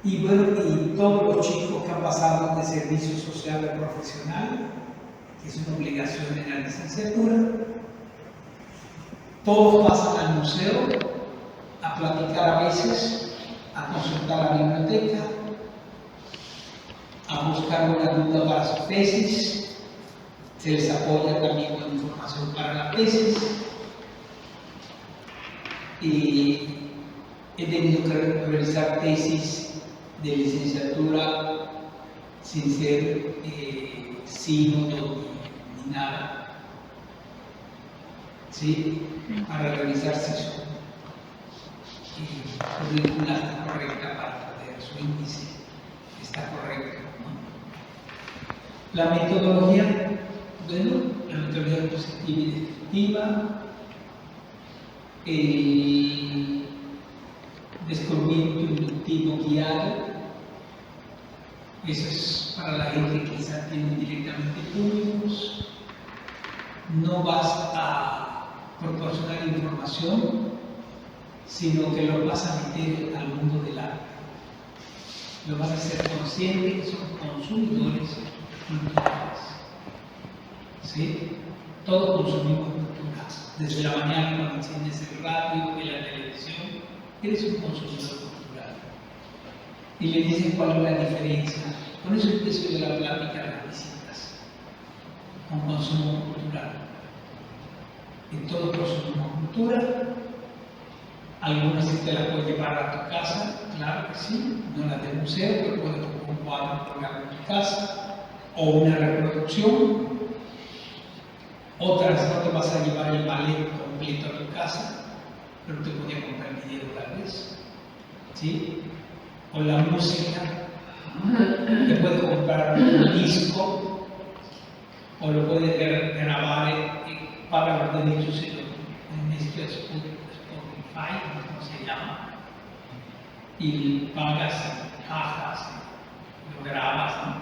Y bueno, y todos los chicos que han pasado de servicio social a profesional, que es una obligación en la licenciatura, todos pasan al museo a platicar a veces, a consultar la biblioteca, a buscar una duda para su tesis, se les apoya también con información para la tesis. Y he tenido que realizar tesis de licenciatura sin ser sínodo ni nada. ¿Sí? Para revisar si su currícula está correcta para poder, su índice está correcto, ¿no? La metodología, bueno, la metodología positiva y descriptiva, el descubrimiento inductivo guiado, eso es para la gente que quizá tiene directamente públicos. No vas a proporcionar información, sino que lo vas a meter al mundo del arte. Lo vas a hacer consciente que son consumidores culturales. ¿Sí? Todos consumimos cultura. Desde la mañana cuando enciendes el radio y la televisión, eres un consumidor cultural. Y le dicen cuál es la diferencia. Con eso empiezo yo la plática de las visitas, con consumo cultural. En todos consumimos cultura, algunas sí te las puedes llevar a tu casa, claro que sí, no las del museo, pero puedes comprar un cuadro colgarlo en tu casa, o una reproducción. Otras no te vas a llevar el ballet completo a tu casa, pero te podías comprar el video tal vez, ¿sí? O la música, te puedes comprar un disco, o lo puedes grabar para los derechos en este Spotify, ¿cómo se llama? Y pagas cajas, lo grabas, ¿no?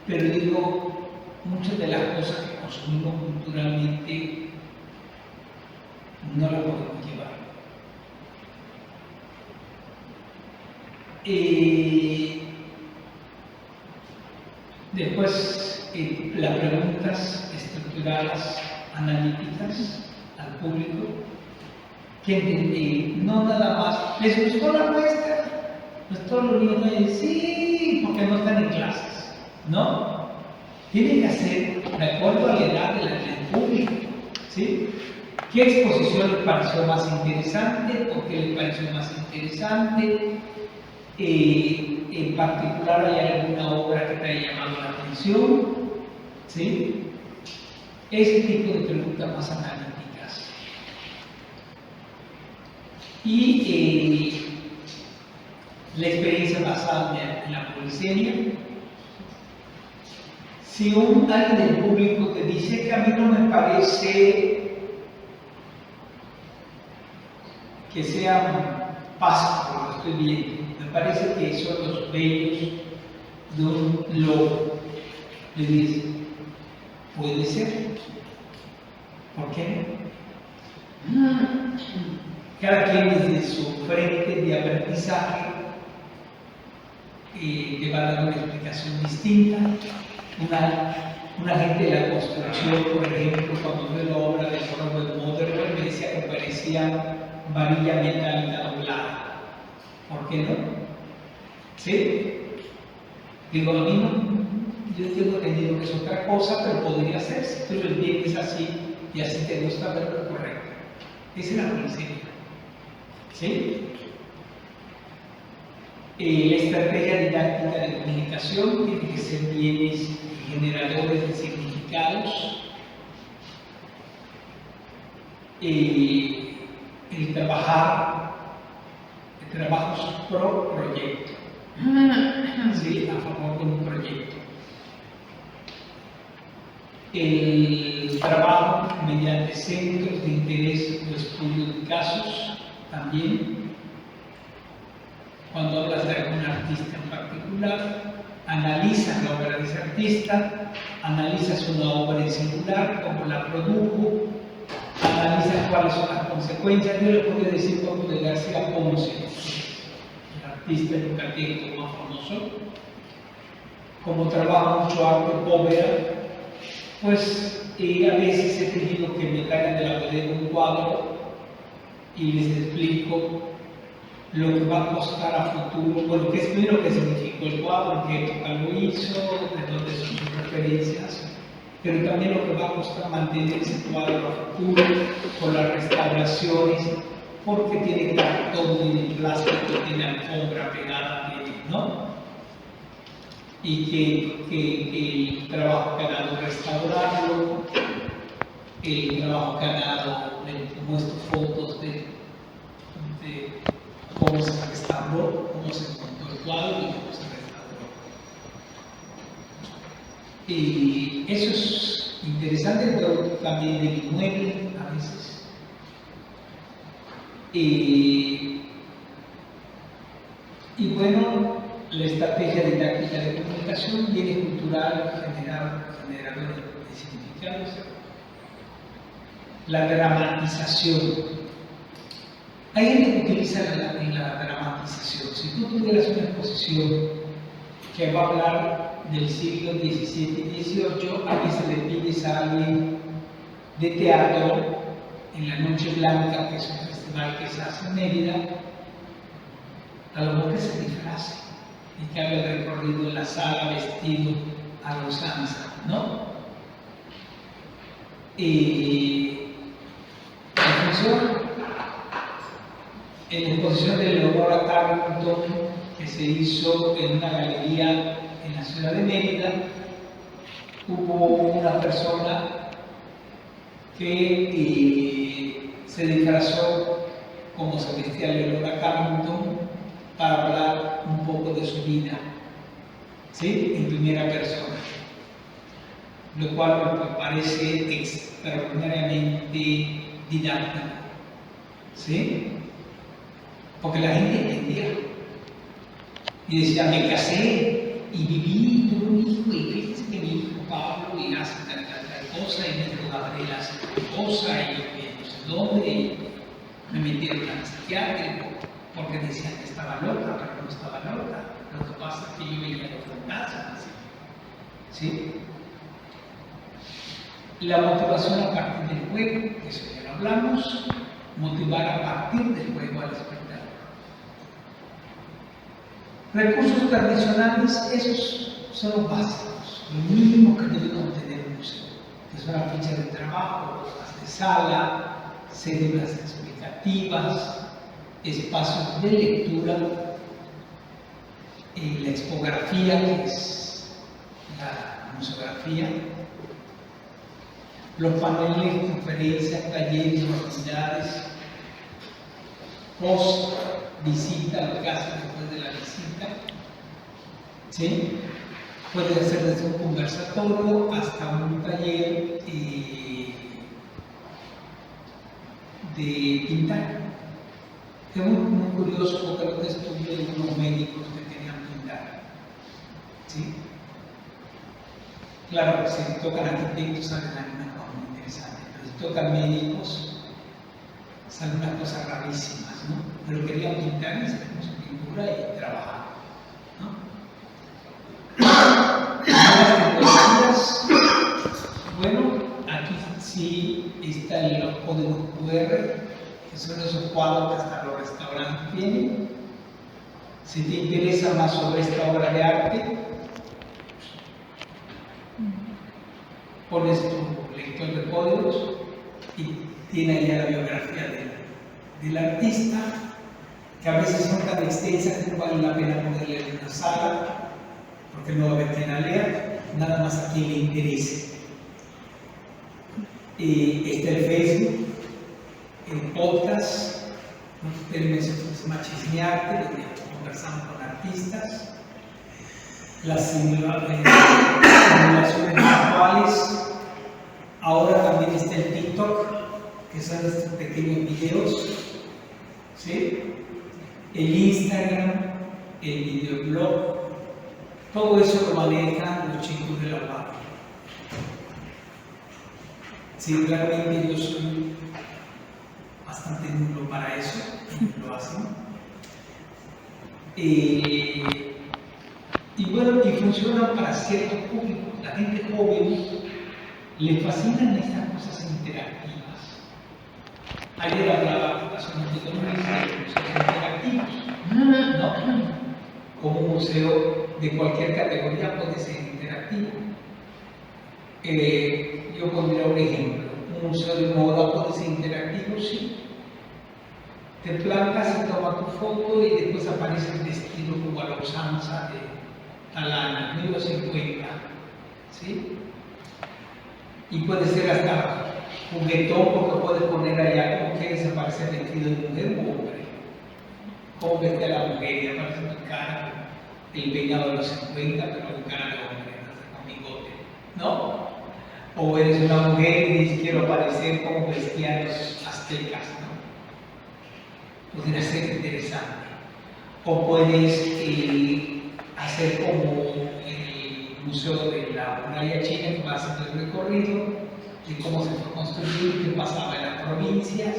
Pero digo, muchas de las cosas que consumimos culturalmente no las podemos llevar. Después, las preguntas estructuradas, analíticas al público, que no nada más, ¿les gustó la muestra? Pues todos los niños van a decir, sí, porque no están en clases, ¿no? Tienen que hacer de acuerdo a la edad del público, ¿sí? ¿Qué exposición les pareció más interesante? ¿Por qué les pareció más interesante? En particular, ¿hay alguna obra que te haya llamado la atención? ¿Sí? Ese tipo de preguntas más analíticas. Y la experiencia basada en la polisemia. Si alguien del público te dice que a mí no me parece que sean páscoras, lo estoy viendo, me parece que son los vellos de un lobo, le dice, puede ser, ¿por qué no? Cada quien desde su frente de aprendizaje te va a dar una explicación distinta. Una gente de la construcción, por ejemplo, cuando vio la obra de Robert Motherwell, me decía que parecía varilla metálica doblada. ¿Por qué no? ¿Sí? Digo, a mí no, yo tengo entendido que es otra cosa, pero podría ser, si tú lo entiendes así y así te gusta verlo correcto. Esa es la principio. ¿Sí? La estrategia didáctica de comunicación tiene que ser bienes generadores de significados. El trabajos pro proyecto, ¿sí? A favor de un proyecto. El trabajo mediante centros de interés o estudio de casos también. Cuando hablas de algún artista en particular, analizas la obra de ese artista, analizas una obra en singular, cómo la produjo, analizas cuáles son las consecuencias. Yo le podría decir poco de García Ponce, el artista yucateco más famoso, como trabaja mucho arte povera, pues a veces he tenido que me traigan de la bodega un cuadro y les explico lo que va a costar a futuro, bueno, qué es lo que significó el cuadro, en qué época lo hizo, de dónde son sus referencias, pero también lo que va a costar mantener ese cuadro a futuro, con las restauraciones, porque tiene cartón, tiene plástico, tiene alfombra pegada, ¿no? Y que el trabajo que ha dado restaurarlo, el trabajo que ha dado, muestro fotos de cómo se restauró, cómo se encontró el cuadro y cómo se restauró. Y eso es interesante, pero también del inmueble a veces. Y bueno, la estrategia didáctica de comunicación, bienes cultural, generador de significados. La dramatización. Hay gente que utiliza la dramatización. Si tú tuvieras una exposición que va a hablar del siglo XVII y XVIII, a veces le pides a alguien de teatro en la Noche Blanca, que es un festival que se hace en Mérida, a lo mejor que se disfrace y que haga el recorrido en la sala vestido a la usanza, ¿no? Funciona. En la exposición de Leonora Carrington, que se hizo en una galería en la ciudad de Mérida, hubo una persona que se disfrazó como se vestía Leonora Carrington para hablar un poco de su vida, ¿sí? En primera persona, lo cual me parece extraordinariamente didáctico, ¿sí? Porque la gente entendía y decía, me casé y viví, tuve un hijo y fíjense que mi hijo Pablo y hace tal cosa y mi hijo Gabriel hace tal cosa y yo no sé dónde y me metieron al psiquiátrico porque decían que estaba loca, pero no estaba loca. Lo que pasa es que yo veía los fantasmas, ¿sí? La motivación a partir del juego, que eso ya lo hablamos, motivar a partir del juego al espectador. Recursos tradicionales, esos son los básicos, lo mínimo que debemos tener un museo, que son las fichas de trabajo, hojas de sala, cédulas explicativas, espacios de lectura, la expografía, que es la museografía, los paneles, conferencias, talleres, actividades, post visita, lo que hacen después de la visita, ¿sí? Puede ser desde un conversatorio hasta un taller de pintar. Es muy curioso porque lo descubrí de unos médicos que querían pintar. ¿Sí? Claro, si tocan arquitectos salen algunas cosas muy interesantes, pero si tocan médicos salen unas cosas rarísimas, ¿no? Pero querían pintar y se puso pintura y trabajar, ¿no? Las tecnologías, bueno, aquí sí están los códigos QR, que son esos cuadros que hasta los restaurantes tienen. Si te interesa más sobre esta obra de arte, pones tu lector de códigos y tiene ya la biografía del artista, que a veces son tan extensas que no vale la pena ponerle en una sala, porque no va a haber quien la lea, nada más a quien le interese. Está el Facebook, el podcast, tenemos Machismearte, donde conversamos con artistas, las simulaciones virtuales. Ahora también está el TikTok, que son estos pequeños videos, ¿sí? El Instagram, el videoblog, todo eso lo manejan los chicos de la UAP. Sí, claramente yo soy bastante nulo para eso, lo hacen. Y bueno, y funcionan para cierto público. La gente joven le fascinan estas cosas interactivas. Ayer hablaba casualmente con un museo de museos interactivos, ¿no? Como un museo de cualquier categoría puede ser interactivo. Yo pondría un ejemplo. Un museo de moda puede ser interactivo, sí. Te plantas y tomas tu foto y después aparece el vestido como a la usanza de tal año, 1950, ¿sí? Y puede ser hasta juguetón porque puedes poner allá como quieres aparecer vestido de mujer o hombre. Cómo veste a la mujer y aparece tu cara, el peinado de los 50, pero con cara de hombre, con bigote, ¿no? O eres una mujer y dices quiero parecer como vestían los aztecas, ¿no? Podría ser interesante. O puedes hacer como el Museo de la Muralla China, que va haciendo el recorrido de cómo se fue construyendo, qué pasaba en las provincias,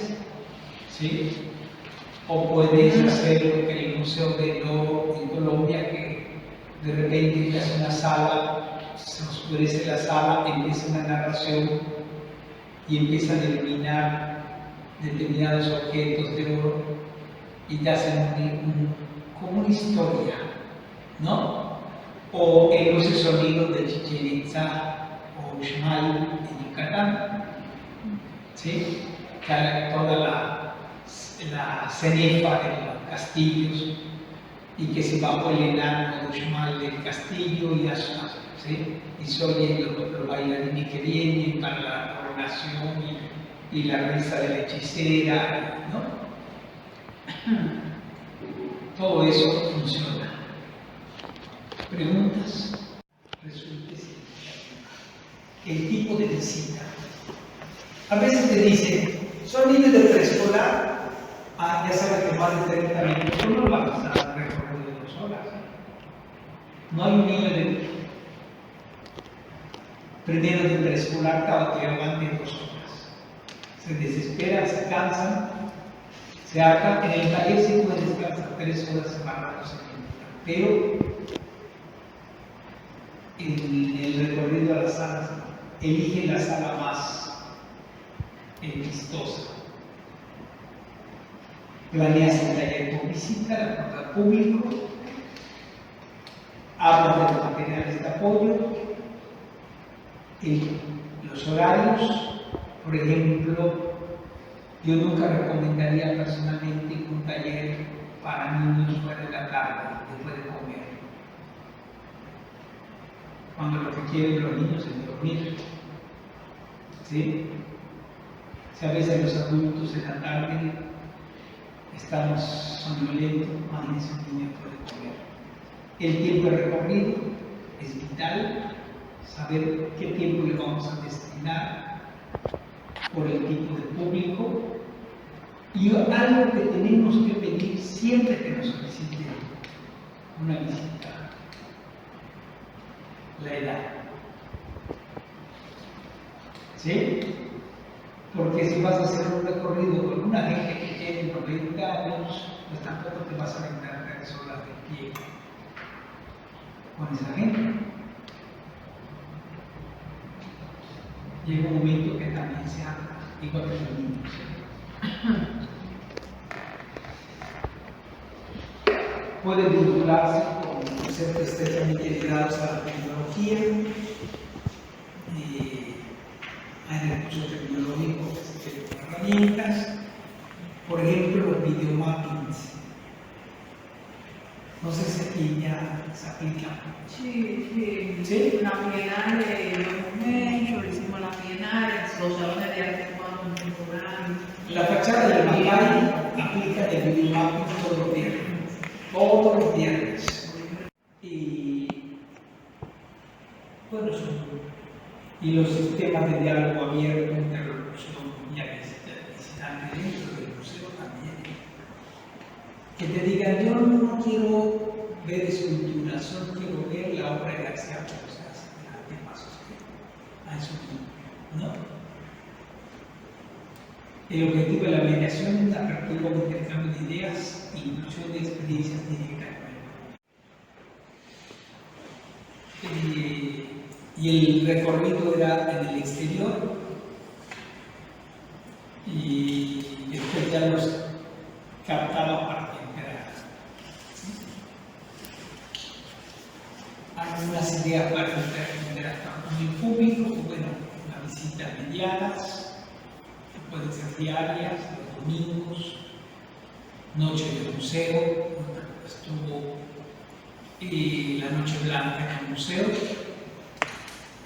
¿sí? O puedes hacer lo que el Museo de Oro en Colombia, que de repente te hace una sala, se oscurece la sala, empieza una narración y empiezan a iluminar determinados objetos de oro y te hacen como una historia, ¿no? O el luz y sonido de Chichén Itzá o Uxmal en Yucatán, ¿sí? Toda la cenefa de los castillos y que se va por el enano de Uxmal del castillo y así, ¿sí? Y se oyen los bailarines que vienen para la coronación y la risa de la hechicera, ¿no? Todo eso funciona. ¿Preguntas? Resulta el tipo de visita. A veces te dicen, son niños de preescolar, ya sabes que más de 30 minutos no lo vas a recorrer de 2 horas. No hay un niño de primero de preescolar que aguante 2 horas. Se desesperan, se cansan, se hartan. En el taller sí pueden descansar 3 horas separados, pero en el recorrido a las salas, elige la sala más vistosa. Planeas el taller con visita, la puerta al público, hablas de los materiales de apoyo, los horarios. Por ejemplo, yo nunca recomendaría personalmente un taller para niños fuera de la tarde, después de comer. Cuando lo que quieren los niños es dormir, ¿sí? Si a veces los adultos en la tarde estamos somnolentos, imagínense un niño puede comer. El tiempo de recorrido es vital saber qué tiempo le vamos a destinar por el tipo de público y algo que tenemos que pedir siempre que nos soliciten una visita: la edad. ¿Sí? Porque si vas a hacer un recorrido con una gente que tiene 90 años, pues tampoco te vas a aventar 3 horas de pie con esa gente. Llega un momento que también se habla, igual que los niños. Puede vincularse con conceptos que estén también ligados a la tecnología. Hay recursos tecnológicos que se tienen herramientas, por ejemplo, los videomappings. No sé si aquí ya se aplica. Sí, ¿Sí? la Bienal de los hechos, hicimos la Bienal, los salones de arte contemporáneo. La fachada del Macay aplica el videomapping todos los viernes. Todos los viernes. Y bueno, y los sistemas de diálogo abierto, interlocución y visitante dentro del museo también. Que te digan, yo no quiero ver esculturas, solo quiero ver la obra de García Rosas, ¿qué pasó? A eso no. El objetivo de la mediación es la apertura de intercambio de ideas e inclusión de experiencias directas. Y el recorrido era en el exterior, y después ya los captaba para que entraran. Algunas ideas para interactuar con el público, bueno, las visitas medianas, que pueden ser diarias, los domingos, noche de museo, estuvo la noche blanca en el museo.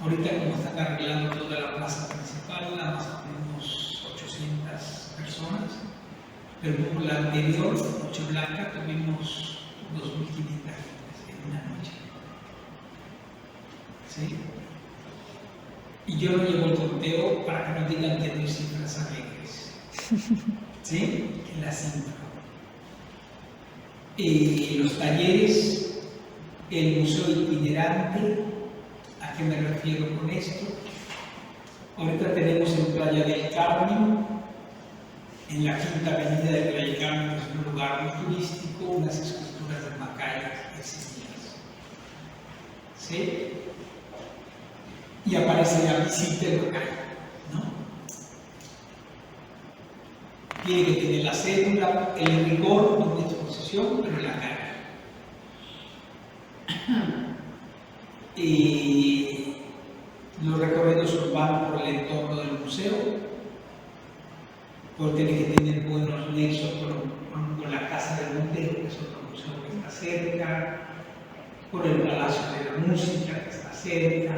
Ahorita, como están arreglando toda la plaza principal, nada más tuvimos 800 personas, pero como la anterior, Noche Blanca, tuvimos 2.500 en una noche. ¿Sí? Y yo no llevo el conteo para que no digan que no hay cifras alegres. ¿Sí? En la cifra. Los talleres, el museo itinerante. ¿A qué me refiero con esto? Ahorita tenemos en Playa del Carmen, en la quinta avenida de Playa del Carmen, que es un lugar muy turístico, unas esculturas de Macay existidas. ¿Sí? Y aparece la visita de Macay, ¿no? Tiene que tener la cédula, el rigor de una exposición, pero en la cara. Y los recorridos urbanos por el entorno del museo, porque tiene que tener buenos nexos con la Casa del Montero, que es otro museo que está cerca, con el Palacio de la Música, que está cerca,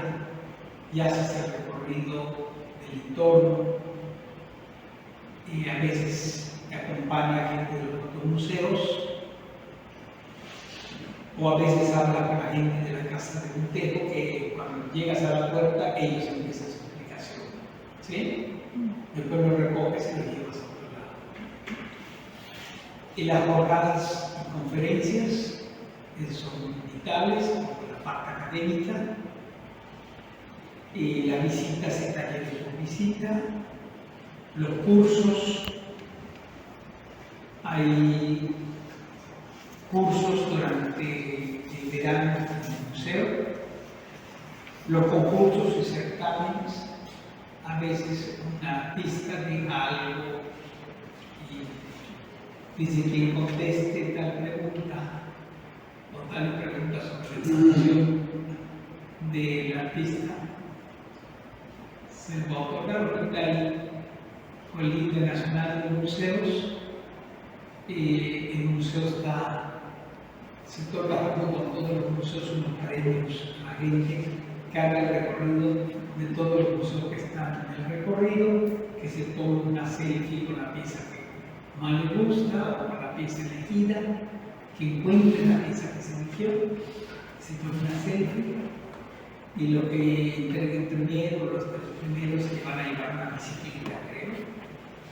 y haces el recorrido del entorno, y a veces te acompaña gente de los otros museos, o a veces habla con la gente de la Casa de Montero, que cuando llegas a la puerta, ellos empiezan su explicación. ¿Sí? Después lo recoges y lo llevas a otro lado. Y las jornadas y conferencias son vitales, por la parte académica. Y las visitas y talleres por visita. Los cursos. Hay cursos durante el verano en el museo, los concursos y certámenes, a veces una pista de algo y dice quien conteste tal pregunta o tal pregunta sobre la función de la pista se va a otorgar. Ahorita hay con el Internacional de Museos, el museo se está trabajando con todos los museos unos premios a gente que haga el recorrido de todos los museos que están en el recorrido, que se tome una selfie con la pieza que más le gusta o con la pieza elegida, que encuentre la pieza que se eligió, se tome una selfie y lo que entreguen primero, los tres primeros se van a llevar una bicicleta, creo,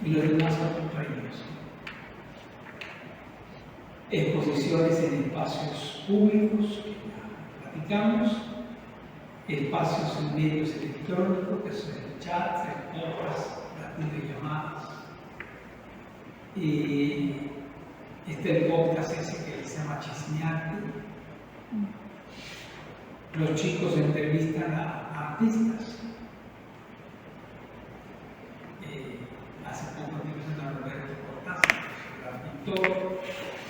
y los demás son premios. Exposiciones en espacios públicos, que ya platicamos, espacios en medios electrónicos, que son el chat, el podcast, las videollamadas. El podcast ese que se llama Chismearte. Los chicos entrevistan a artistas. Hace poco tuvimos una Roberto Cortázar, que era pintor,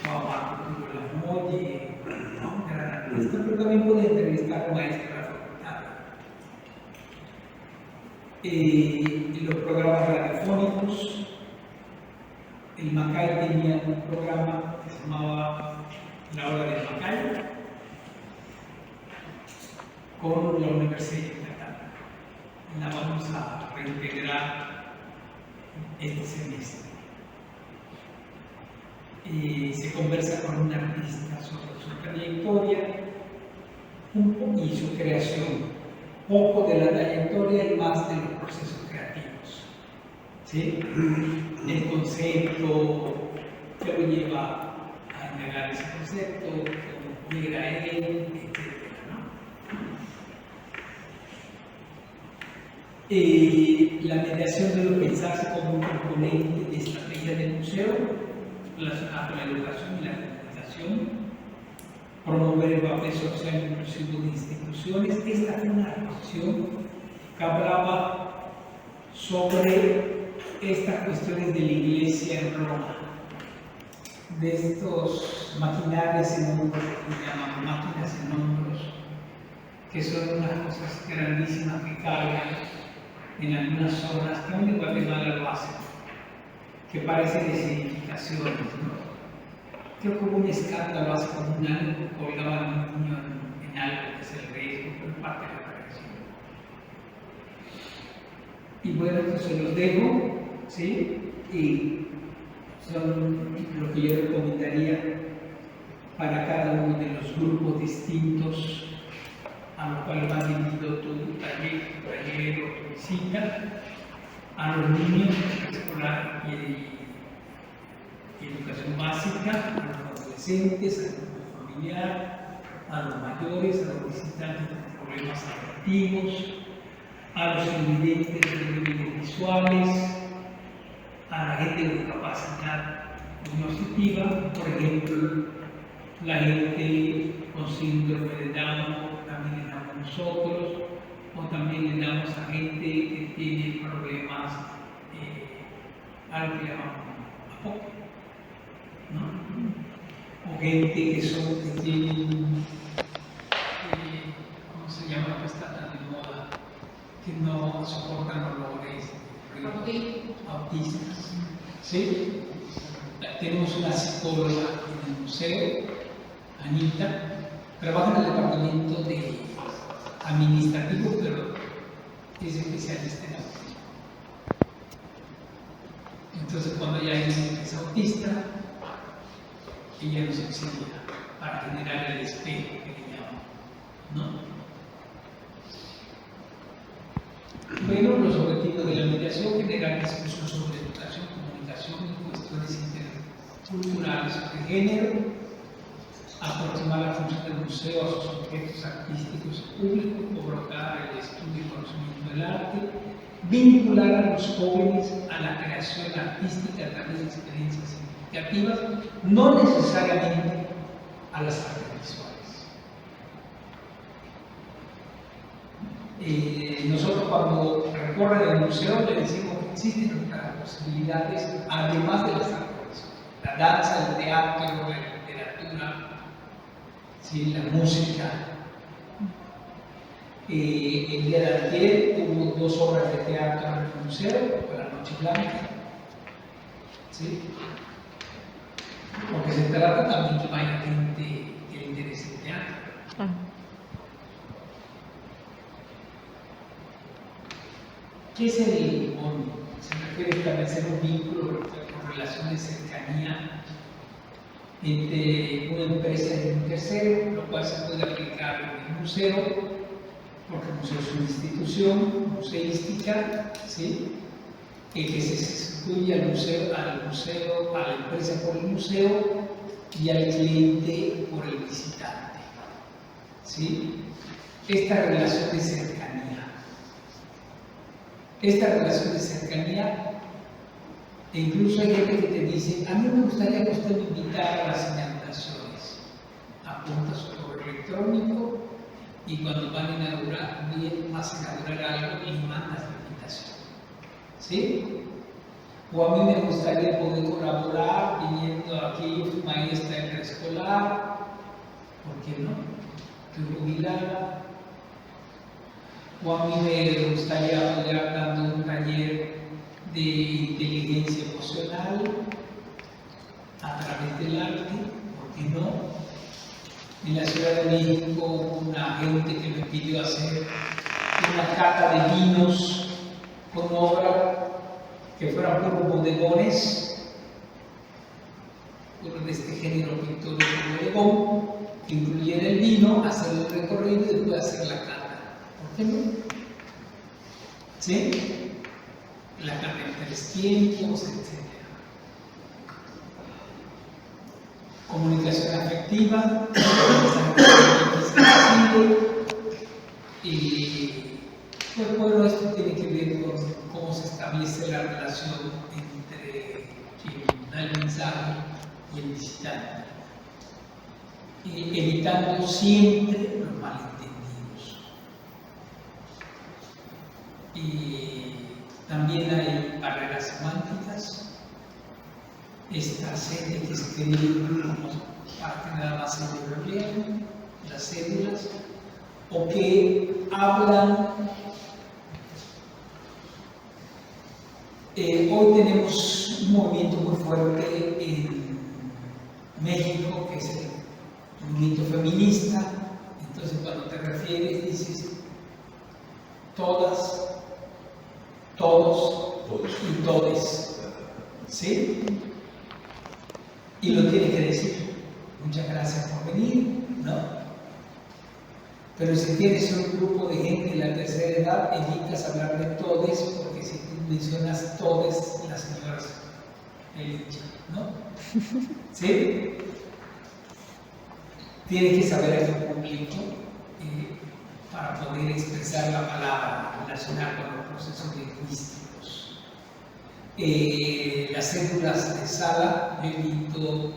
o a Marco Lamolle, un gran artista, pero también puede entrevistar a un maestro de la facultad. Los programas radiofónicos. El Macay tenía un programa que se llamaba La Hora del Macay con la Universidad de Yucatán. La vamos a reintegrar este semestre. Se conversa con un artista sobre su trayectoria y su creación, poco de la trayectoria y más de los procesos creativos. ¿Sí? El concepto que lo lleva a integrar ese concepto, cómo llega a él, etc. La mediación debe pensarse como un componente de estrategia del museo relacionada con la educación y la comunicación, promover el papel social inclusivo de instituciones. Esta fue una exposición que hablaba sobre estas cuestiones de la iglesia en Roma, de estos maquinarias en hombros, que se llaman máquinas en hombros, que son unas cosas grandísimas que cargan en algunas zonas, que aún en Guatemala lo hacen, que parecen designificaciones, ¿no? Creo que hubo un escándalo hace como un año que colgaban a un niño en algo que es el riesgo, pero es parte de la creación. Y bueno, pues se los dejo, ¿sí? Y son lo que yo recomendaría para cada uno de los grupos distintos a los cuales va dirigido tu taller o tu visita, a los niños escolar y educación básica, a los adolescentes, al grupo familiar, a los mayores, a los visitantes con problemas afectivos, a los invidentes de visuales, a la gente con capacidad cognitiva, por ejemplo, la gente con síndrome de Down, también le damos a nosotros, o también le damos a gente que tiene problemas, algo que llamamos APOC, ¿no? O gente que tienen, ¿cómo se llama? Que está tan de moda, que no soportan olores, autistas, ¿sí? Tenemos una psicóloga en el museo, Anita, trabaja en el departamento de administrativo, pero es especialista en autismo. Entonces, cuando ella es autista, ella nos enseña para generar el espejo que le llaman, ¿no? Bueno, los objetivos de la mediación: generar discusión sobre educación, comunicación y cuestiones interculturales de género, aproximar la función del museo a sus objetos artísticos y públicos, provocar el estudio y conocimiento del arte, vincular a los jóvenes a la creación artística a través de experiencias significativas, no necesariamente a las artes visuales. Nosotros, cuando recorren el museo, le decimos que existen otras posibilidades además de las artes visuales: la danza, el teatro, la literatura, ¿sí? La música. El día de ayer hubo 2 obras de teatro en el museo, con La Noche Blanca, ¿sí? Porque se trata también que vaya gente que le interese el teatro. ¿Qué es el bono? Se refiere a establecer un vínculo con relación de cercanía entre una empresa y un tercero, lo cual se puede aplicar en el museo porque el museo es una institución museística, ¿sí? Que se sustituye al museo, a la empresa por el museo y al cliente por el visitante, ¿sí? Esta relación de cercanía. Esta relación de cercanía, e incluso hay gente que te dice, a mí me gustaría que usted me invitara a las inauguraciones. Apunta su correo electrónico y cuando vas a inaugurar algo, le mandas la invitación. ¿Sí? O a mí me gustaría poder colaborar viniendo aquí, maestra de preescolar, ¿por qué no? Estoy jubilada. O a mí me gustaría poder dando un taller de inteligencia emocional a través del arte, ¿por qué no? En la Ciudad de México hubo una gente que me pidió hacer una cata de vinos con obra que fueran puros bodegones, puros de este género pictórico bodegón, que incluyera el vino, hacer el recorrido y después hacer la cata. ¿Por qué no? ¿Sí? La cata en 3 tiempos, etc. Comunicación afectiva, y pues bueno, esto tiene que ver con cómo se establece la relación entre quien da el mensaje y el visitante, y evitando siempre los malentendidos. Y también hay barreras semánticas. Esta gente que escribe para que nada más se lo lean, las cédulas, o que hablan. Hoy tenemos un movimiento muy fuerte en México, que es el movimiento feminista. Entonces, cuando te refieres, dices todas, todos y todes. ¿Sí? Y lo tiene que decir. Muchas gracias por venir, ¿no? Pero si tienes un grupo de gente de la tercera edad, evitas hablar de todes, porque si tú mencionas todes, las señoras me linchan, ¿no? ¿Sí? Tienes que saber a tu público para poder expresar la palabra, relacionar con los procesos lingüísticos. Las cédulas de sala, yo evito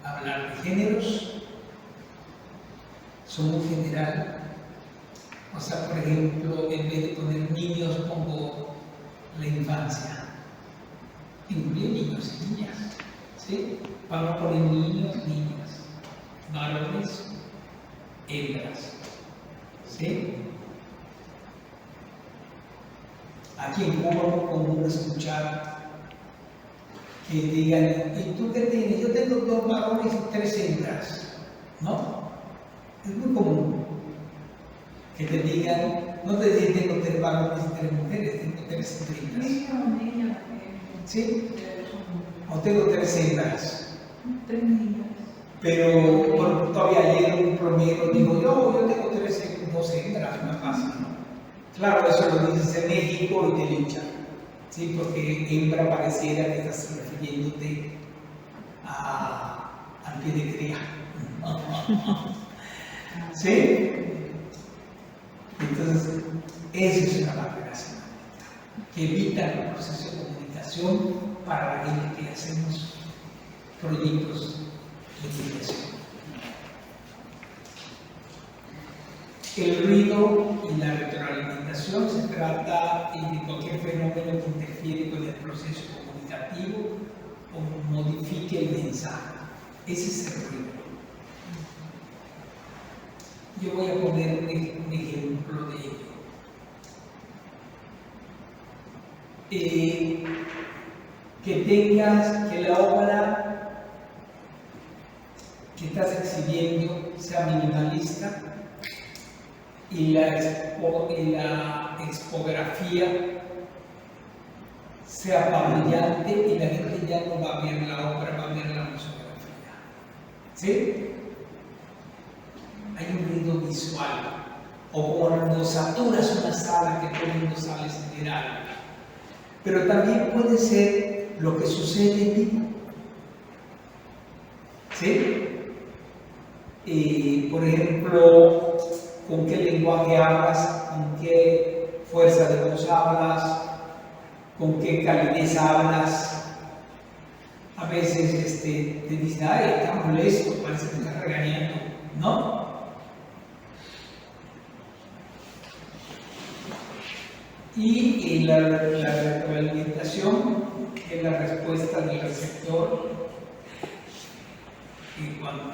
hablar de géneros, son muy general. O sea, por ejemplo, en vez de poner niños, pongo la infancia. Incluye niños y niñas, ¿sí? Vamos a poner niños, niñas, varones, hembras, ¿sí? Aquí en Cuba es muy común escuchar que digan, ¿y tú qué tienes? Yo tengo 2 varones y 3 hembras, ¿no? Es muy común que te digan, no te dicen tengo 3 varones y 3 mujeres, tengo 3 hembras. Niña, ¿Sí? O tengo 3 hembras. 3 niñas. Pero todavía ayer un plomero dijo, yo tengo 2 hembras, una fácil, ¿no? Claro, eso lo dices en México y te linchan, ¿sí? Porque hembra pareciera que estás refiriéndote al pie de cría. ¿Sí? Entonces, eso es una barrera semántica que evita el proceso de comunicación para la gente que hacemos proyectos de comunicación. El ruido y la retroalimentación se trata de cualquier fenómeno que interfiere con el proceso comunicativo o modifique el mensaje. Ese es el ruido. Yo voy a poner un ejemplo de ello. Que la obra que estás exhibiendo sea minimalista y la expografía sea brillante y la gente ya no va a ver la obra, va a ver la museografía. ¿Sí? Hay un ruido visual o cuando saturas una sala que todo el mundo sabe sentir algo. Pero también puede ser lo que sucede en ti. ¿Sí? Por ejemplo, con qué lenguaje hablas, con qué fuerza de voz hablas, con qué calidez hablas. A veces te dicen, ay, está molesto, parece que está regañando. ¿No? Y la retroalimentación es la respuesta del receptor cuando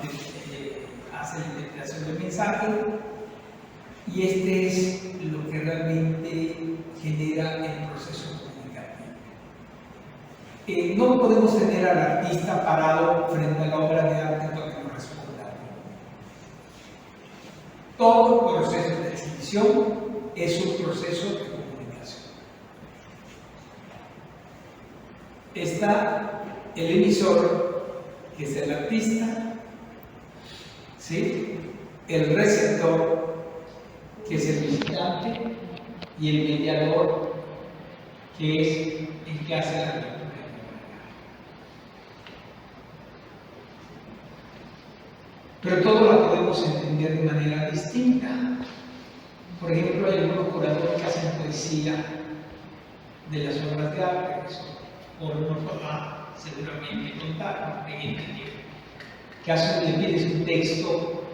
hace la interpretación del mensaje, y este es lo que realmente genera el proceso comunicativo. No podemos tener al artista parado frente a la obra de arte para que nos responda. Todo proceso de exhibición es un proceso de comunicación. Está el emisor, que es el artista, ¿sí? El receptor, que es el visitante, y el mediador, que es el que hace la lectura. Pero todo lo podemos entender de manera distinta. Por ejemplo, hay algunos curadores que hacen poesía de las obras de arte, por no podrá seguramente contar, ¿no? Hay gente que le pides un texto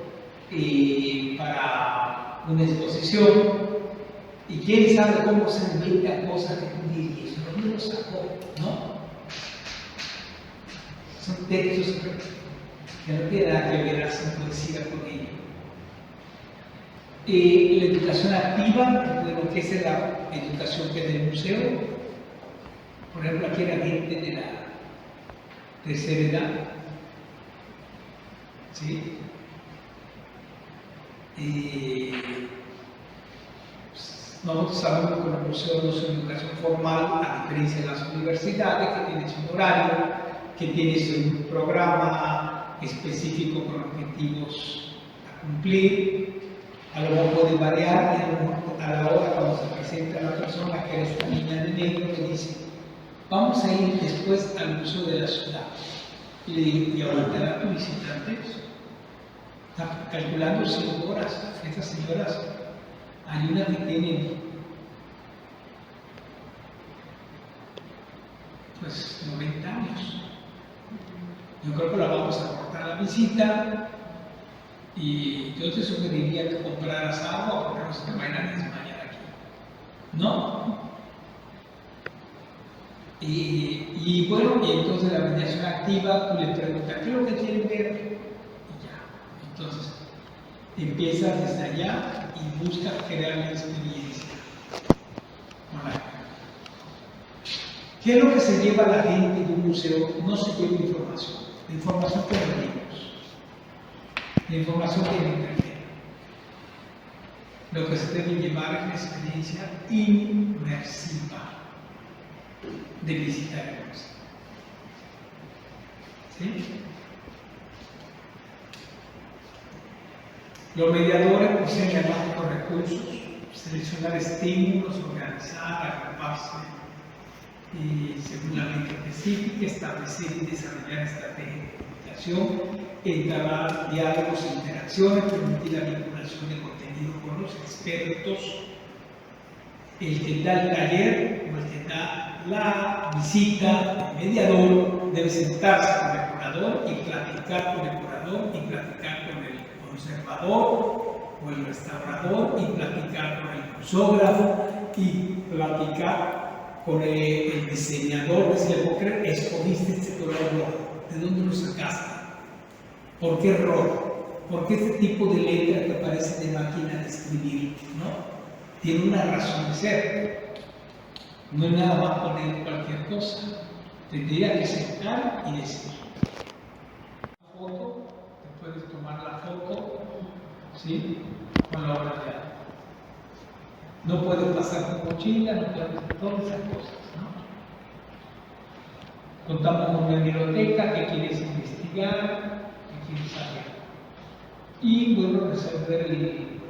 para una exposición, y quién sabe cómo se inventa cosas que tú dirías, ¿dónde lo sacó? ¿No? Son textos que no tienen nada que ver hacer poesía con ello. La educación activa, bueno, que es la educación que es del museo. Por ejemplo, aquí la gente de la tercera edad, ¿sí? Nosotros sabemos que los museos no son educación formal, a diferencia de las universidades, que tienen su horario, que tienen su programa específico con objetivos a cumplir. A lo mejor puede variar, y a lo mejor a la hora cuando se presenta la persona que es esta niña de negro, le dice, vamos a ir después al Museo de la Ciudad. Y le digo, ¿y aguantará tu visitante? Está calculando 5 horas. Estas señoras, hay una que tiene pues 90 años. Yo creo que la vamos a cortar la visita, y yo te sugeriría que compraras agua porque no se te vayan a desmayar aquí. ¿No? Y bueno, y entonces la mediación activa, tú le preguntas, ¿qué es lo que quieren ver? Y ya. Entonces, empiezas desde allá y buscas crear la experiencia con la gente. ¿Qué es lo que se lleva a la gente de un museo? No se lleva información. La información tiene libros. La información tiene internet. Lo que se debe llevar es una experiencia inmersiva de visitar el museo. ¿Sí? Los mediadores poseen además los recursos, seleccionar estímulos, organizar, agruparse según la ley específica, establecer y desarrollar estrategias de comunicación, entablar diálogos e interacciones, permitir la vinculación de contenido con los expertos, el que da el taller o el que da la visita, el mediador, debe sentarse con el curador y platicar con el curador y platicar con el conservador o el restaurador y platicar con el museógrafo y platicar con el diseñador, decirle, ¿por qué escogiste este color rojo? ¿De dónde lo sacaste? ¿Por qué rojo? ¿Por qué este tipo de letra que parece de máquina de escribir? ¿No? Tiene una razón de ser. No es nada más poner cualquier cosa. Tendría que sentar y decir. La foto, te puedes tomar la foto, ¿sí? Con la obra de arte. No puedes pasar con mochila, no puedes hacer todas esas cosas, ¿no? Contamos con una biblioteca que quieres investigar, que quieres saber. Y bueno, resolver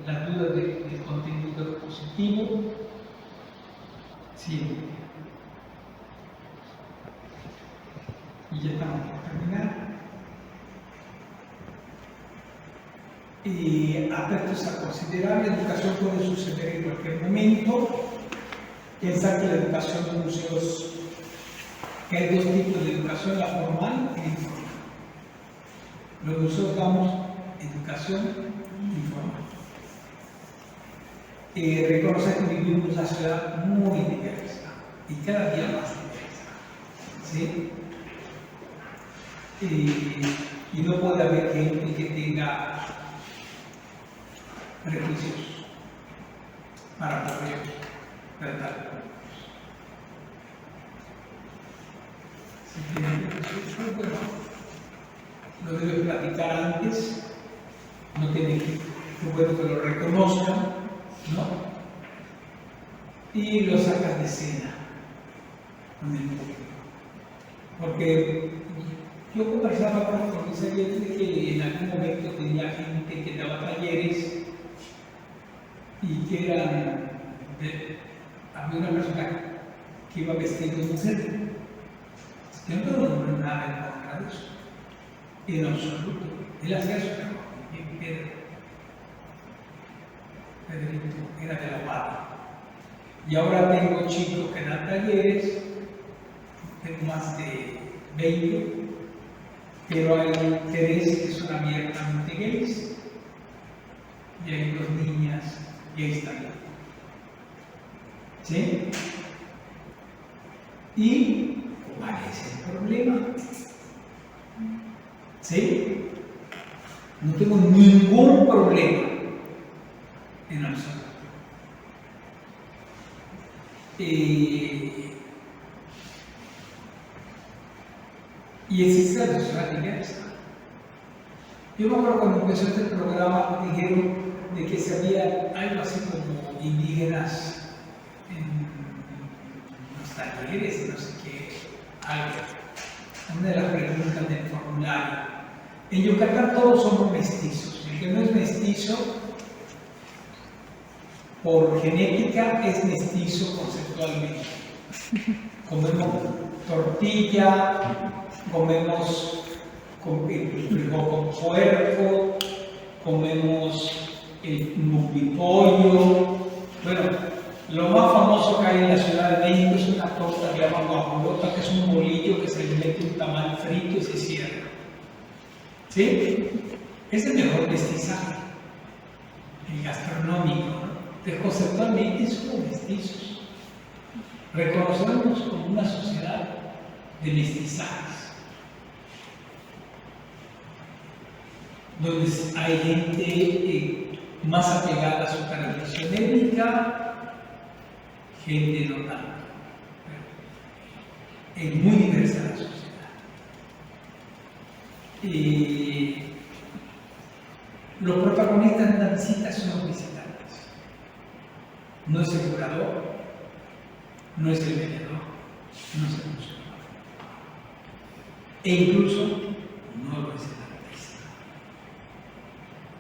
las dudas del contenido expositivo. Sí. Y ya estamos por terminar. Aspectos a considerar: la educación puede suceder en cualquier momento. Pensar que la educación de museos, que hay dos tipos de educación, la formal y la informal. Los museos damos educación informal. Reconocer que vivimos en una ciudad muy diversa y cada día más diversa, ¿sí? Y no puede haber gente que tenga prejuicios para poder tratar con ellos. Si tienen prejuicios, bueno, lo debe platicar antes, no tiene que bueno que lo reconozcan, ¿no? Y lo sacas de escena con el público. Porque yo conversaba con mis oyentes que en algún momento tenía gente que daba talleres y que eran había una persona que iba vestida de mujer. Yo no tengo nada en contra de eso, en absoluto. Él hacía su trabajo bien, Pedrito era de la UADI. Y ahora tengo chicos que dan talleres, tengo más de 20, pero hay 3 que son abiertamente gays y hay 2 niñas gays también. ¿Sí? ¿Y cuál es el problema? ¿Sí? No tengo ningún problema en absoluto. Y existe la sociedad diversa. Yo me acuerdo cuando empezó este programa, dijeron de que se había algo así como indígenas en los talleres, no sé qué, algo. Una de las preguntas del formulario. En Yucatán todos somos mestizos. El que no es mestizo, por genética, es mestizo conceptualmente. Comemos tortilla, comemos frijol con puerco, comemos el mupipollo. Bueno, lo más famoso que hay en la Ciudad de México es una torta que llaman guajolota, que es un bolillo que se le mete un tamal frito y se cierra. ¿Sí? Es el mejor mestizaje, el gastronómico, ¿no? Pero conceptualmente somos mestizos. Reconocernos como una sociedad de mestizajes, donde hay gente más apegada a su tradición étnica, gente no tanto. Es muy diversa la sociedad. Los protagonistas de una visita son los visitantes. No es el curador, no es el vendedor, no es el museógrafo. E incluso no lo es el artista.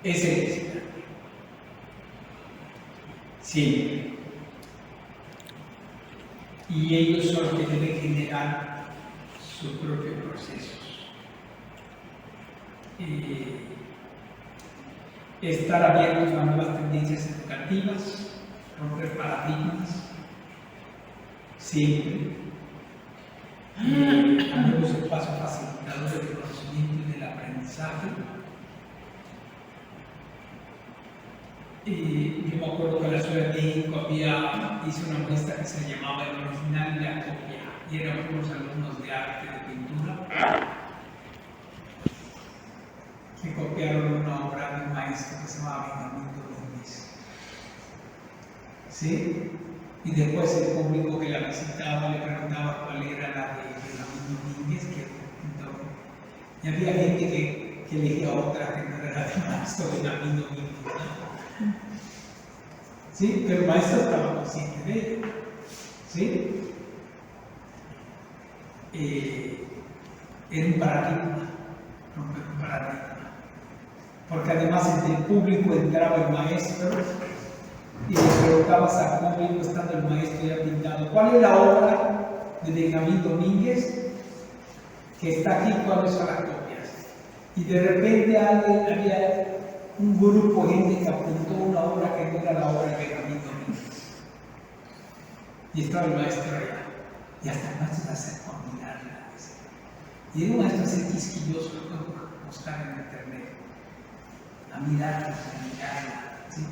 Es el visitante. Siempre. Y ellos son los que deben generar sus propios procesos. Estar abiertos a nuevas tendencias educativas, romper paradigmas, siempre. A nuevos espacios facilitadores del conocimiento y del aprendizaje. Yo me acuerdo que en la Ciudad de México hice una muestra que se llamaba El original y la copia, y eran unos alumnos de arte, de pintura, que copiaron una obra de un maestro que se llamaba Benjamín Domínguez. ¿Sí? Y después el público que la visitaba le preguntaba cuál era la de Benjamín Domínguez, que pintó. Y había gente que elegía otra que no era la del maestro Benjamín Domínguez, ¿no? ¿Sí? Pero el maestro estaba consciente de ello. ¿Sí? Era un paradigma, romper un paradigma. porque además entre el público entraba el maestro y le preguntabas al público, estando el maestro ya pintado, ¿cuál es la obra de Benjamín Domínguez que está aquí? ¿Cuáles son las copias? Y de repente había un grupo de gente que apuntó una obra que no era la obra de Benjamín Domínguez. Y estaba el maestro allá. Y hasta el maestro se acercó a mirarla. Y era un maestro así quisquilloso, lo puedo buscar en internet. A mirarla, ¿sí?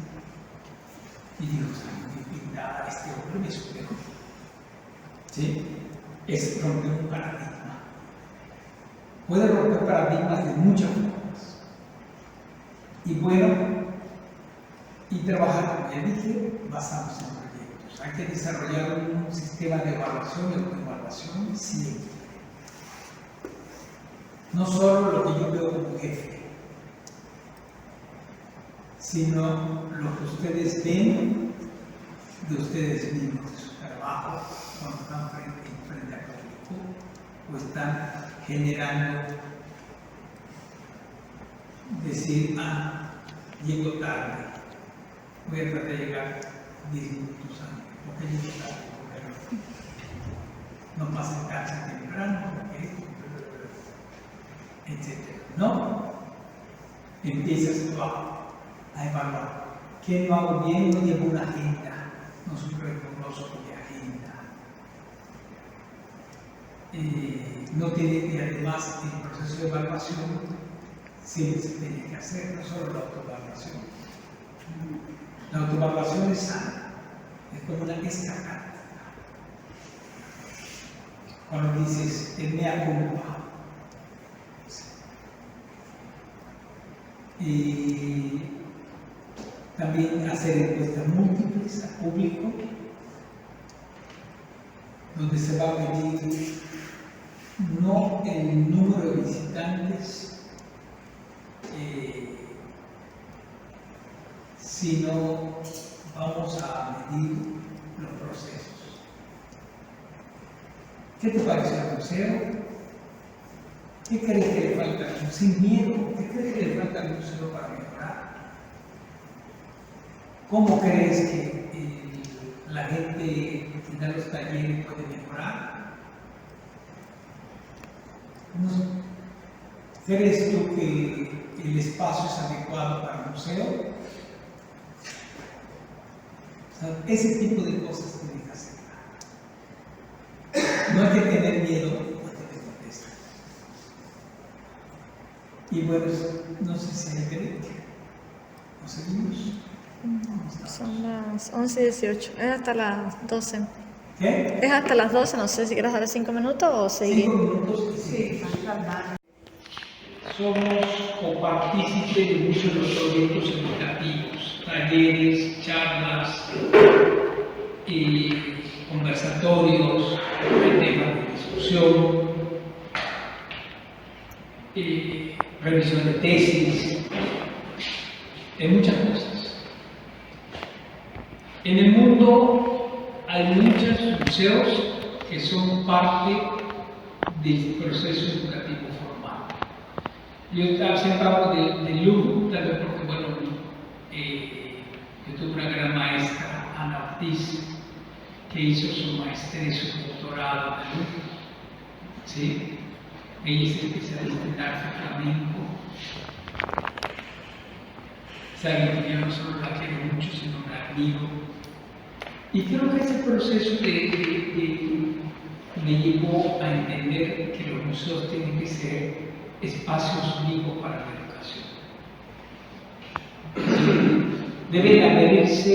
Y digo, ¿qué pintada este hombre me superó? ¿Sí? Es romper un paradigma. Puede romper paradigmas de muchas formas. Y bueno, y trabajar, como ya dije, basados en proyectos. Hay que desarrollar un sistema de evaluación y autoevaluación siempre. No solo lo que yo veo como jefe, sino lo que ustedes ven de ustedes mismos, de su trabajo, cuando están frente a público, o están generando, decir, llego tarde, voy a tratar de llegar 10 minutos antes, porque llego tarde, porque no pasen casa temprano, porque etcétera. ¿No? Empiezas a evaluar. ¿Qué no hago bien? No llevo una agenda, no soy riguroso de agenda. No tiene, y además el proceso de evaluación siempre se tiene que hacer, no solo la autoevaluación. La autoevaluación es sana, es como una escapata. Cuando dices, mea culpa. Y también hacer encuestas múltiples al público, donde se va a medir no el número de visitantes, sino vamos a medir los procesos. ¿Qué te pareció el museo? ¿Qué crees que le falta al museo? Sin miedo, ¿qué crees que le falta al museo para mejorar? ¿Cómo crees que la gente que da los talleres puede mejorar? ¿Crees tú que el espacio es adecuado para el museo? O sea, ese tipo de cosas tienen que hacer. No hay que tener miedo. Y bueno, no sé si hay break. ¿O seguimos? Son las 11:18. Es hasta las 12. ¿Qué? Es hasta las 12. No sé si quieres dar 5 minutos o seguir. 5 minutos y sí. Somos copartícipes de muchos de los proyectos educativos, talleres, charlas, conversatorios, temas de discusión, revisión de tesis, en muchas cosas. En el mundo hay muchos museos que son parte del proceso educativo formal. Yo siempre hablo de Louvre, tal vez porque, bueno, yo tuve una gran maestra, Ana Ortiz, que hizo su maestría y su doctorado en Louvre. ¿Sí? Ella es especialista en arte flamenco. Saben que yo no solo la quiero mucho, sino la admiro. Y creo que ese proceso me llevó a entender que los museos tienen que ser espacios vivos para la educación. Deben adherirse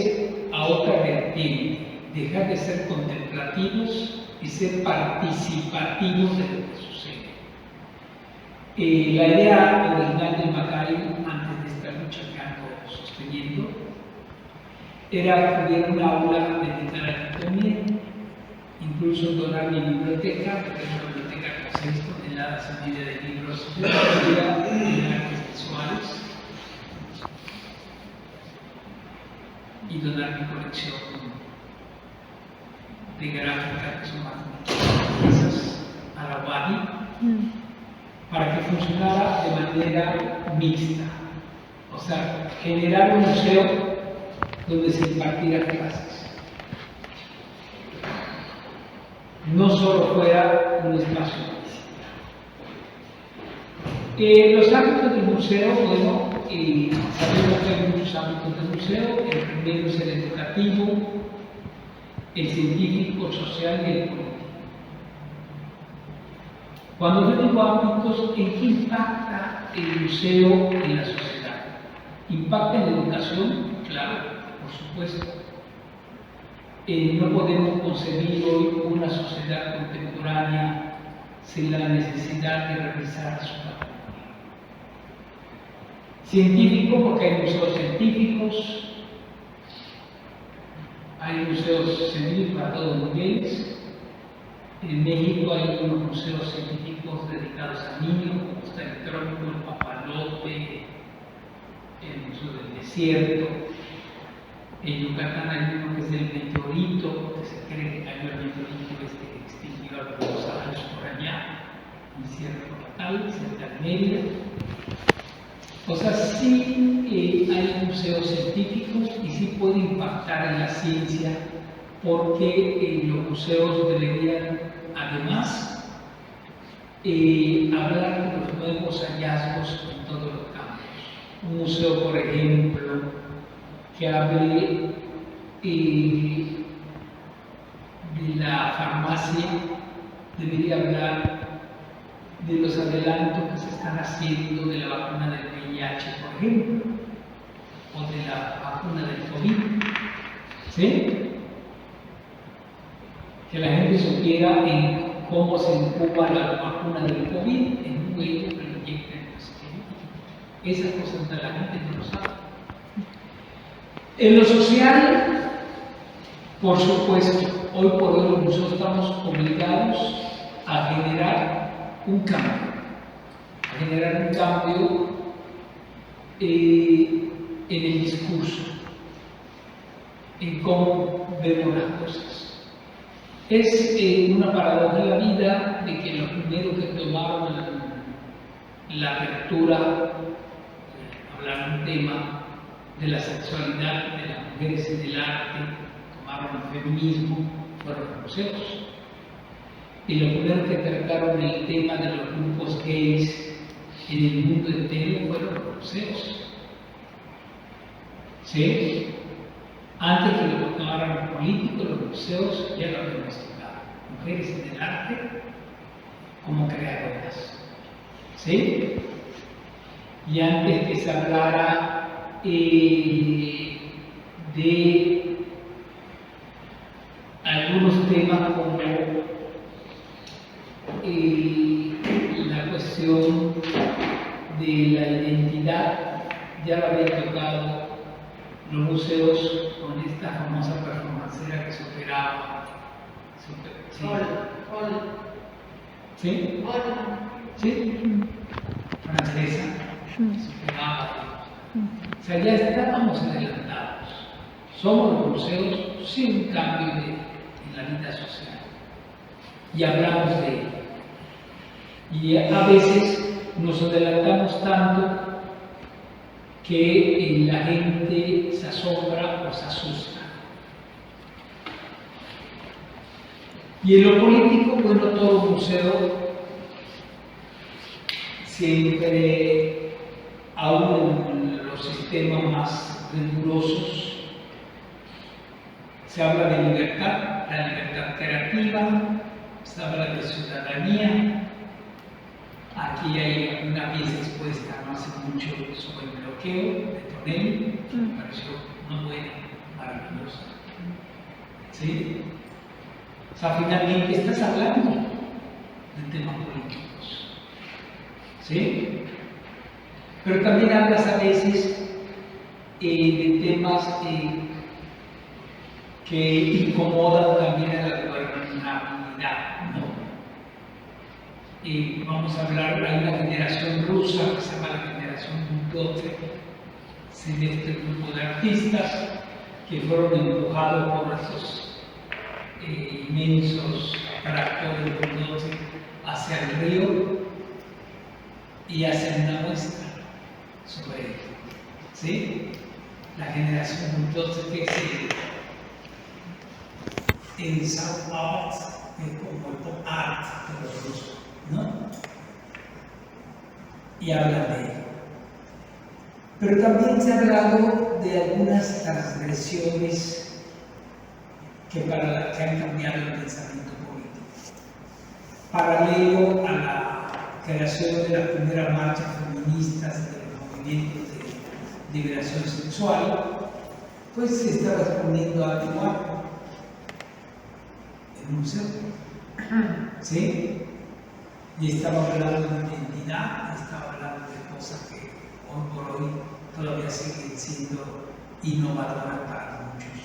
a otra vertiente, dejar de ser contemplativos y ser participativos de lo que sucede. La idea original del Macay, antes de esta lucha que ando sosteniendo, era que hubiera una aula dedicada a la anatomía, incluso donar mi biblioteca, porque es una biblioteca con 6 toneladas y media de libros de artes visuales, y donar mi colección de gráfica, que son más piezas, a la UADI, para que funcionara de manera mixta. O sea, generar un museo donde se impartiera clases. No solo fuera un espacio físico. Los ámbitos del museo, bueno, sabemos que hay muchos ámbitos del museo. El primero es el educativo, el científico, el social y el político. Cuando yo digo ámbitos, ¿en qué impacta el museo en la sociedad? ¿Impacta en la educación? Claro, por supuesto. No podemos concebir hoy una sociedad contemporánea sin la necesidad de revisar su patrimonio. Científico, porque hay museos científicos, hay museos científicos a todos los niveles. En México hay unos museos científicos dedicados a niños, como está el Tronco, el Papalote, el Museo del Desierto. En Yucatán hay uno que es del meteorito, que se cree que cayó el meteorito que extinguió a los árboles por allá, en Sierra Yucatán, cerca de Mérida. O sea, sí hay museos científicos y sí puede impactar en la ciencia, porque los museos deberían, además, hablar de los nuevos hallazgos en todos los campos. Un museo, por ejemplo, que hable de la farmacia, debería hablar de los adelantos que se están haciendo de la vacuna del VIH, por ejemplo, o de la vacuna del COVID. ¿Sí? Que la gente supiera en cómo se incuba la vacuna del COVID en un huevo que lo inyectan en los científicos. Esas cosas la gente no lo sabe. En lo social, por supuesto, hoy por hoy los museos estamos obligados a generar un cambio, en el discurso, en cómo vemos las cosas. Es una paradoja de la vida de que los primeros que tomaron la apertura, hablar un tema de la sexualidad de las mujeres y del arte, tomaron el feminismo, fueron los museos. Y los primeros que trataron el tema de los grupos gays en el mundo entero fueron los museos. ¿Sí? Antes que lo tomaran los políticos, los museos ya lo habían estudiado. Mujeres en el arte como creadoras. ¿Sí? Y antes que se hablara de algunos temas como la cuestión de la identidad, ya lo habían tocado los museos con esta famosa performancera que superaba. ¿Sí? ¿Sí? ¿Sí? Francesa, que superaba. O sea, ya estábamos adelantados. Somos los museos sin un cambio en la vida social. Y hablamos de ello. Y a veces nos adelantamos tanto que la gente se asombra o se asusta. Y en lo político, bueno, todo museo siempre, aún en los sistemas más rigurosos, se habla de libertad, la libertad creativa, se habla de ciudadanía. Aquí hay una pieza expuesta no hace mucho sobre el bloqueo de Tonel, que me pareció muy buena, maravillosa. ¿Sí? O sea, finalmente estás hablando de temas políticos. ¿Sí? Pero también hablas a veces de temas que incomodan también a la gobernabilidad, ¿no? Vamos a hablar, hay una generación rusa que se llama la generación Bulldozer, en este grupo de artistas que fueron empujados por esos inmensos tractores Bulldozer hacia el río y hacen una muestra sobre ¿sí? La generación entonces que es el South Art, como el Pop Art de los rusos, ¿no? Y hablan de ello. Pero también se ha hablado de algunas transgresiones que han cambiado el pensamiento político. Paralelo a la creación de las primeras marchas feministas de los movimientos de liberación sexual, pues se estaba exponiendo a igual en un museo, ¿sí? Y estaba hablando de identidad, estaba hablando de cosas que hoy por hoy todavía siguen siendo innovadoras para muchos.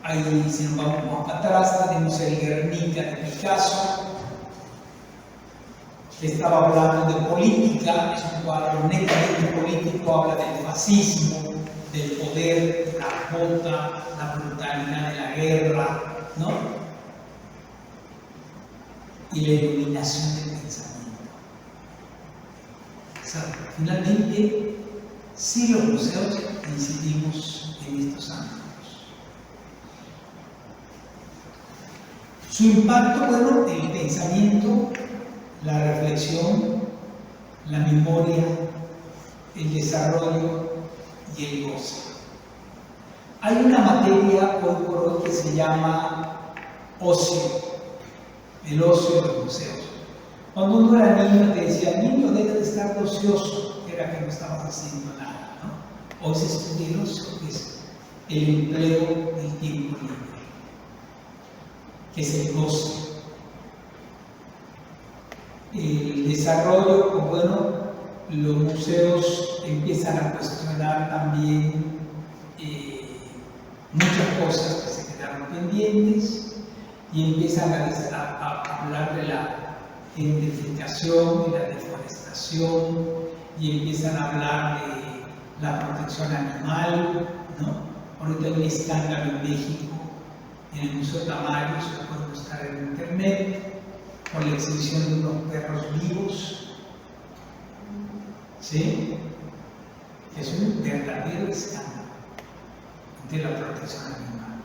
Ahí, si nos vamos para atrás, tenemos el Guernica de Picasso, que estaba hablando de política, es un cuadro netamente político, habla del fascismo, del poder, la jota, la brutalidad de la guerra, ¿no? Y la iluminación del pensamiento. O sea, finalmente, sí los museos incidimos en estos ámbitos. Su impacto, bueno, el pensamiento, la reflexión, la memoria, el desarrollo y el goce. Hay una materia hoy por hoy que se llama ocio, el ocio de los museos. Cuando uno era niño te decía, el niño debe de estar ocioso, era que no estabas haciendo nada, ¿no? Hoy se estudia el ocio, que es el empleo del tiempo libre, que es el goce. El desarrollo, pues bueno, los museos empiezan a cuestionar también muchas cosas que se quedaron pendientes y empiezan a hablar de la gentrificación y la deforestación y empiezan a hablar de la protección animal, ¿no? Ahorita hay un escándalo en México, en el Museo Tamayo, se lo pueden buscar en internet, por la exhibición de unos perros vivos, ¿sí? Es un verdadero escándalo de la protección animal.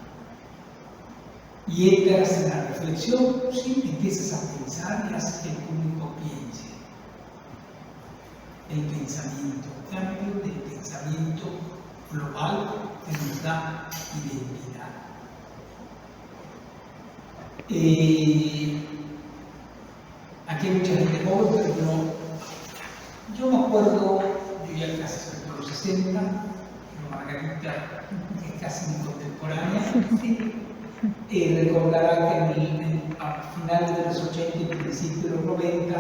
Y entras en la reflexión, sí, empiezas a pensar y haces que el público piense. El pensamiento, cambio del pensamiento global que nos da identidad. Aquí hay mucha gente joven, pero no. Yo me acuerdo, yo ya casi estoy por los 60, pero Margarita es casi mi contemporánea, recordará que a finales de los 80 y principios de los 90,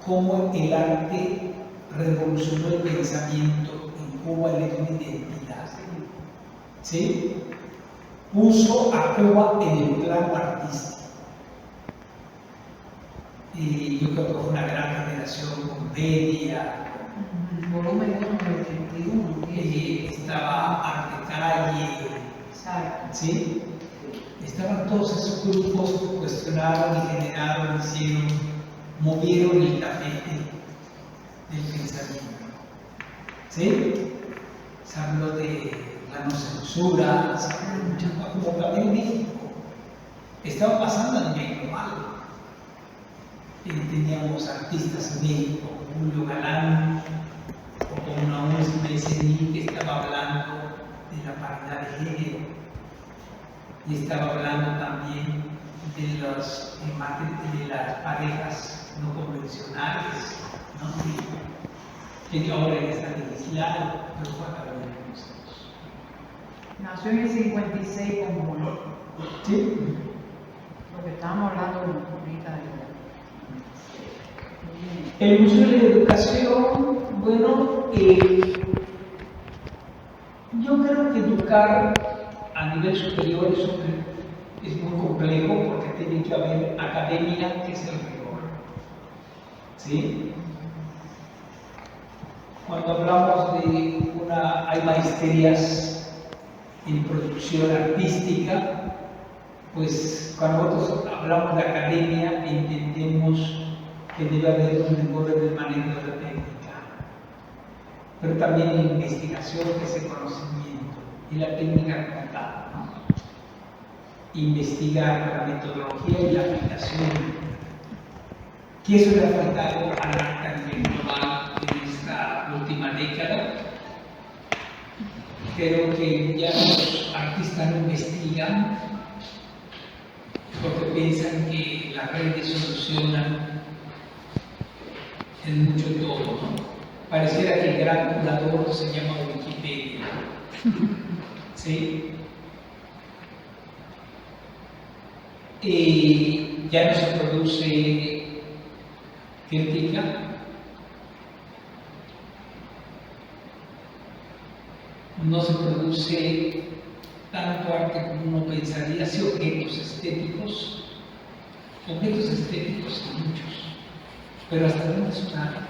cómo el arte revolucionó el pensamiento en Cuba y le dio identidad. ¿Sí? Puso a Cuba en el plano artístico. Y yo creo que fue una gran generación con Bedia, Volumen 1 del 81. Estaba Arte Calle, ¿sí? Estaban todos esos grupos que cuestionaron y generaron, hicieron, movieron el tapete del pensamiento. ¿Sí? Se habló de la no censura, se habló de muchas cosas, como también en México. Estaba pasando a nivel global. Teníamos artistas en México, como Julio Galán, o como Naúm Becerril, que estaba hablando de la paridad de género, y estaba hablando también de las parejas no convencionales, ¿no? Que ahora ya está legislado, pero fue a través de nosotros. Nació en el 56 como ¿Sí? lo que estábamos hablando ahorita de El Museo de la Educación, bueno, yo creo que educar a nivel superior es muy complejo porque tiene que haber academia, que es el rigor. ¿Sí? Cuando hablamos de hay maestrías en producción artística, pues cuando nosotros hablamos de academia entendemos que debe haber un mejor manejo de la técnica, pero también en investigación, que es el conocimiento, y la técnica como tal, ¿no? Investigar la metodología y la aplicación, que eso le ha faltado al arte a nivel global en esta última década. Creo que ya los artistas no investigan porque piensan que las redes solucionan en mucho todo, ¿no? Pareciera que el gran curador se llama Wikipedia, ¿sí? Y ya no se produce crítica, no se produce tanto arte como uno pensaría, sí, objetos estéticos hay muchos, pero hasta dónde es un arte.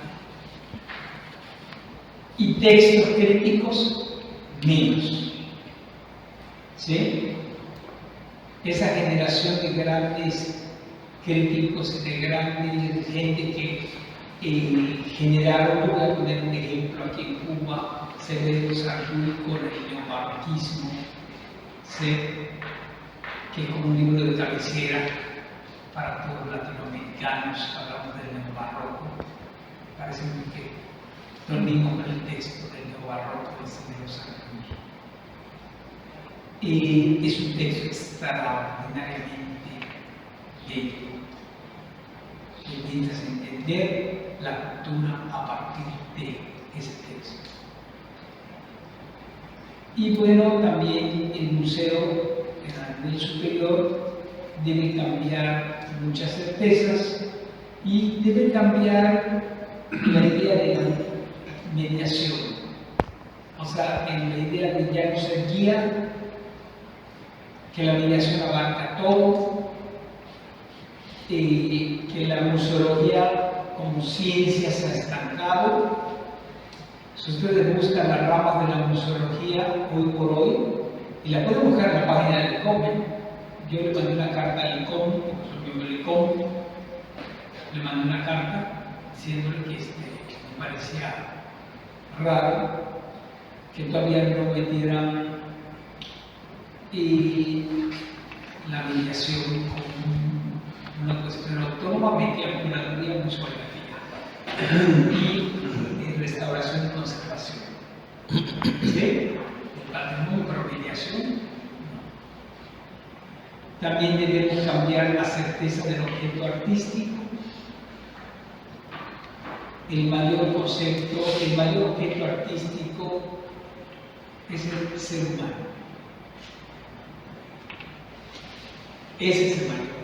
Y textos críticos, menos. ¿Sí? Esa generación de grandes críticos, de grandes gente que generaron, voy a poner un ejemplo aquí en Cuba, Severo Sarduy con el neobarroquismo, ¿sí? Que es como un libro de cabecera para todos los latinoamericanos, hablamos del neobarroco, parece que lo mismo con el texto del neobarroco de Severo Sarduy. Es un texto extraordinariamente bello, que piensas entender la cultura a partir de ese texto. Y bueno, también el museo a nivel superior debe cambiar muchas certezas y debe cambiar la idea de la mediación. O sea, en la idea de ya no ser guía, que la mediación abarca todo, que la museología como ciencia se ha estancado. Si ustedes buscan las ramas de la museología hoy por hoy, y la pueden buscar en la página del ICOM, yo le mandé una carta al ICOM, porque soy miembro del ICOM, le mandé una carta diciéndole que me parecía raro que todavía no metieran la mediación como una cuestión autónoma, metían curaduría, museografía y restauración y conservación. ¿Sí? El patrimonio, pero mediación no. También debemos cambiar la certeza del objeto artístico. El mayor concepto, el mayor objeto artístico es el ser humano. Ese es el mayor.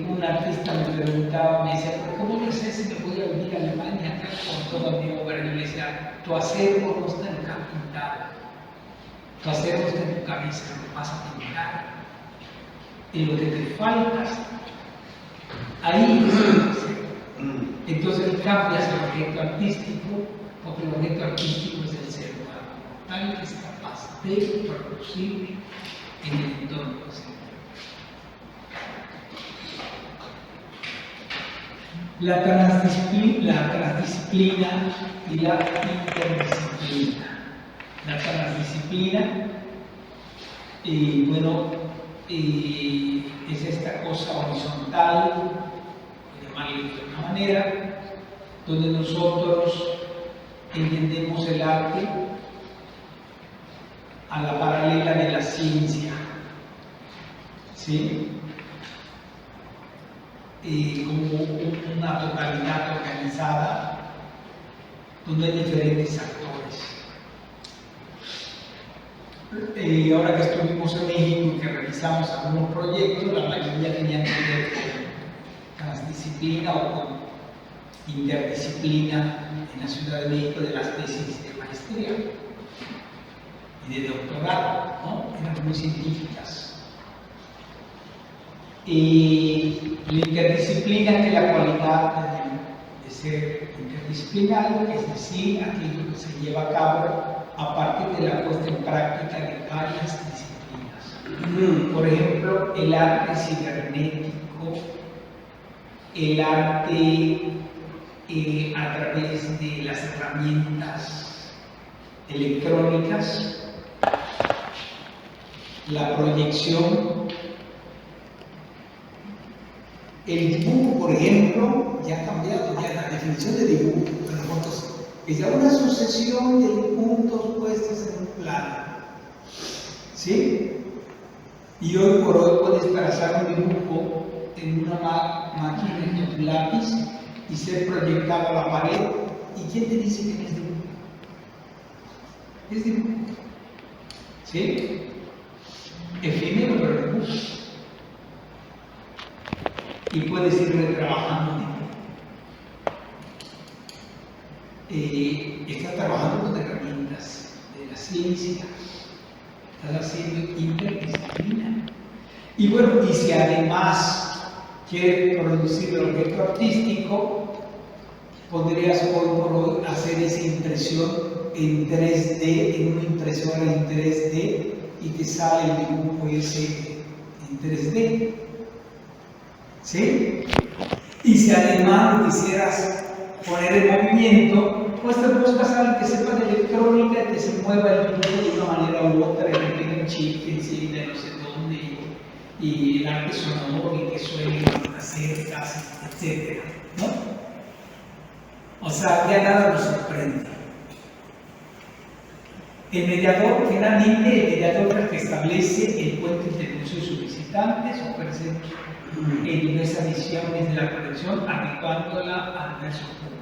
Un artista me preguntaba, me decía, ¿cómo no sé si me voy a venir a Alemania acá con toda mi obra? Y yo le decía, tu acervo no está en pintado, tu acervo está en tu cabeza, lo vas a pintar. Y lo que te falta, ahí es el acervo. Entonces cambias el objeto artístico, porque el objeto artístico es el ser humano, tal que es capaz de producir en el entorno posible. La transdisciplina y la interdisciplina. La transdisciplina, bueno, es esta cosa horizontal, por llamarle de una manera, donde nosotros entendemos el arte a la paralela de la ciencia, ¿sí? Como una totalidad organizada donde hay diferentes actores. Ahora que estuvimos en México y que realizamos algunos proyectos, la mayoría tenían que ver con transdisciplina o con interdisciplina en la Ciudad de México de las tesis de maestría y de doctorado, ¿no? Eran muy científicas. Y la interdisciplina, que es la cualidad de ser interdisciplinario, es decir, aquello que se lleva a cabo a partir de la puesta en práctica de varias disciplinas. Por ejemplo, el arte cibernético, el arte a través de las herramientas electrónicas, la proyección, el dibujo, por ejemplo, ya ha cambiado, ya la definición de dibujo, es ya una sucesión de puntos puestos en un plano, ¿sí? Y hoy por hoy puedes trazar un dibujo en una máquina con tu lápiz y ser proyectado a la pared. ¿Y quién te dice que no es dibujo? Es dibujo. ¿Sí? Efímero, pero dibujo. Y puedes ir retrabajando el dibujo. Estás trabajando con herramientas de la ciencia. Estás haciendo interdisciplina. Y bueno, y si además quieres producir el objeto artístico, podrías hoy por hoy hacer esa impresión en 3D, en una impresora en 3D, y te sale el dibujo ese en 3D. ¿Sí? Y si además quisieras poner en movimiento, pues te buscas a alguien que sepa de electrónica y que se mueva el dibujo de una manera u otra, y que tenga un chip que enciende no sé dónde, y el arte sonoro y que suene cercas, etc. ¿No? O sea, ya nada nos sorprende. El mediador, finalmente, el mediador es el que establece el puente entre nosotros y sus visitantes, ofrece diversas visiones de la conexión, adecuándola al verso público.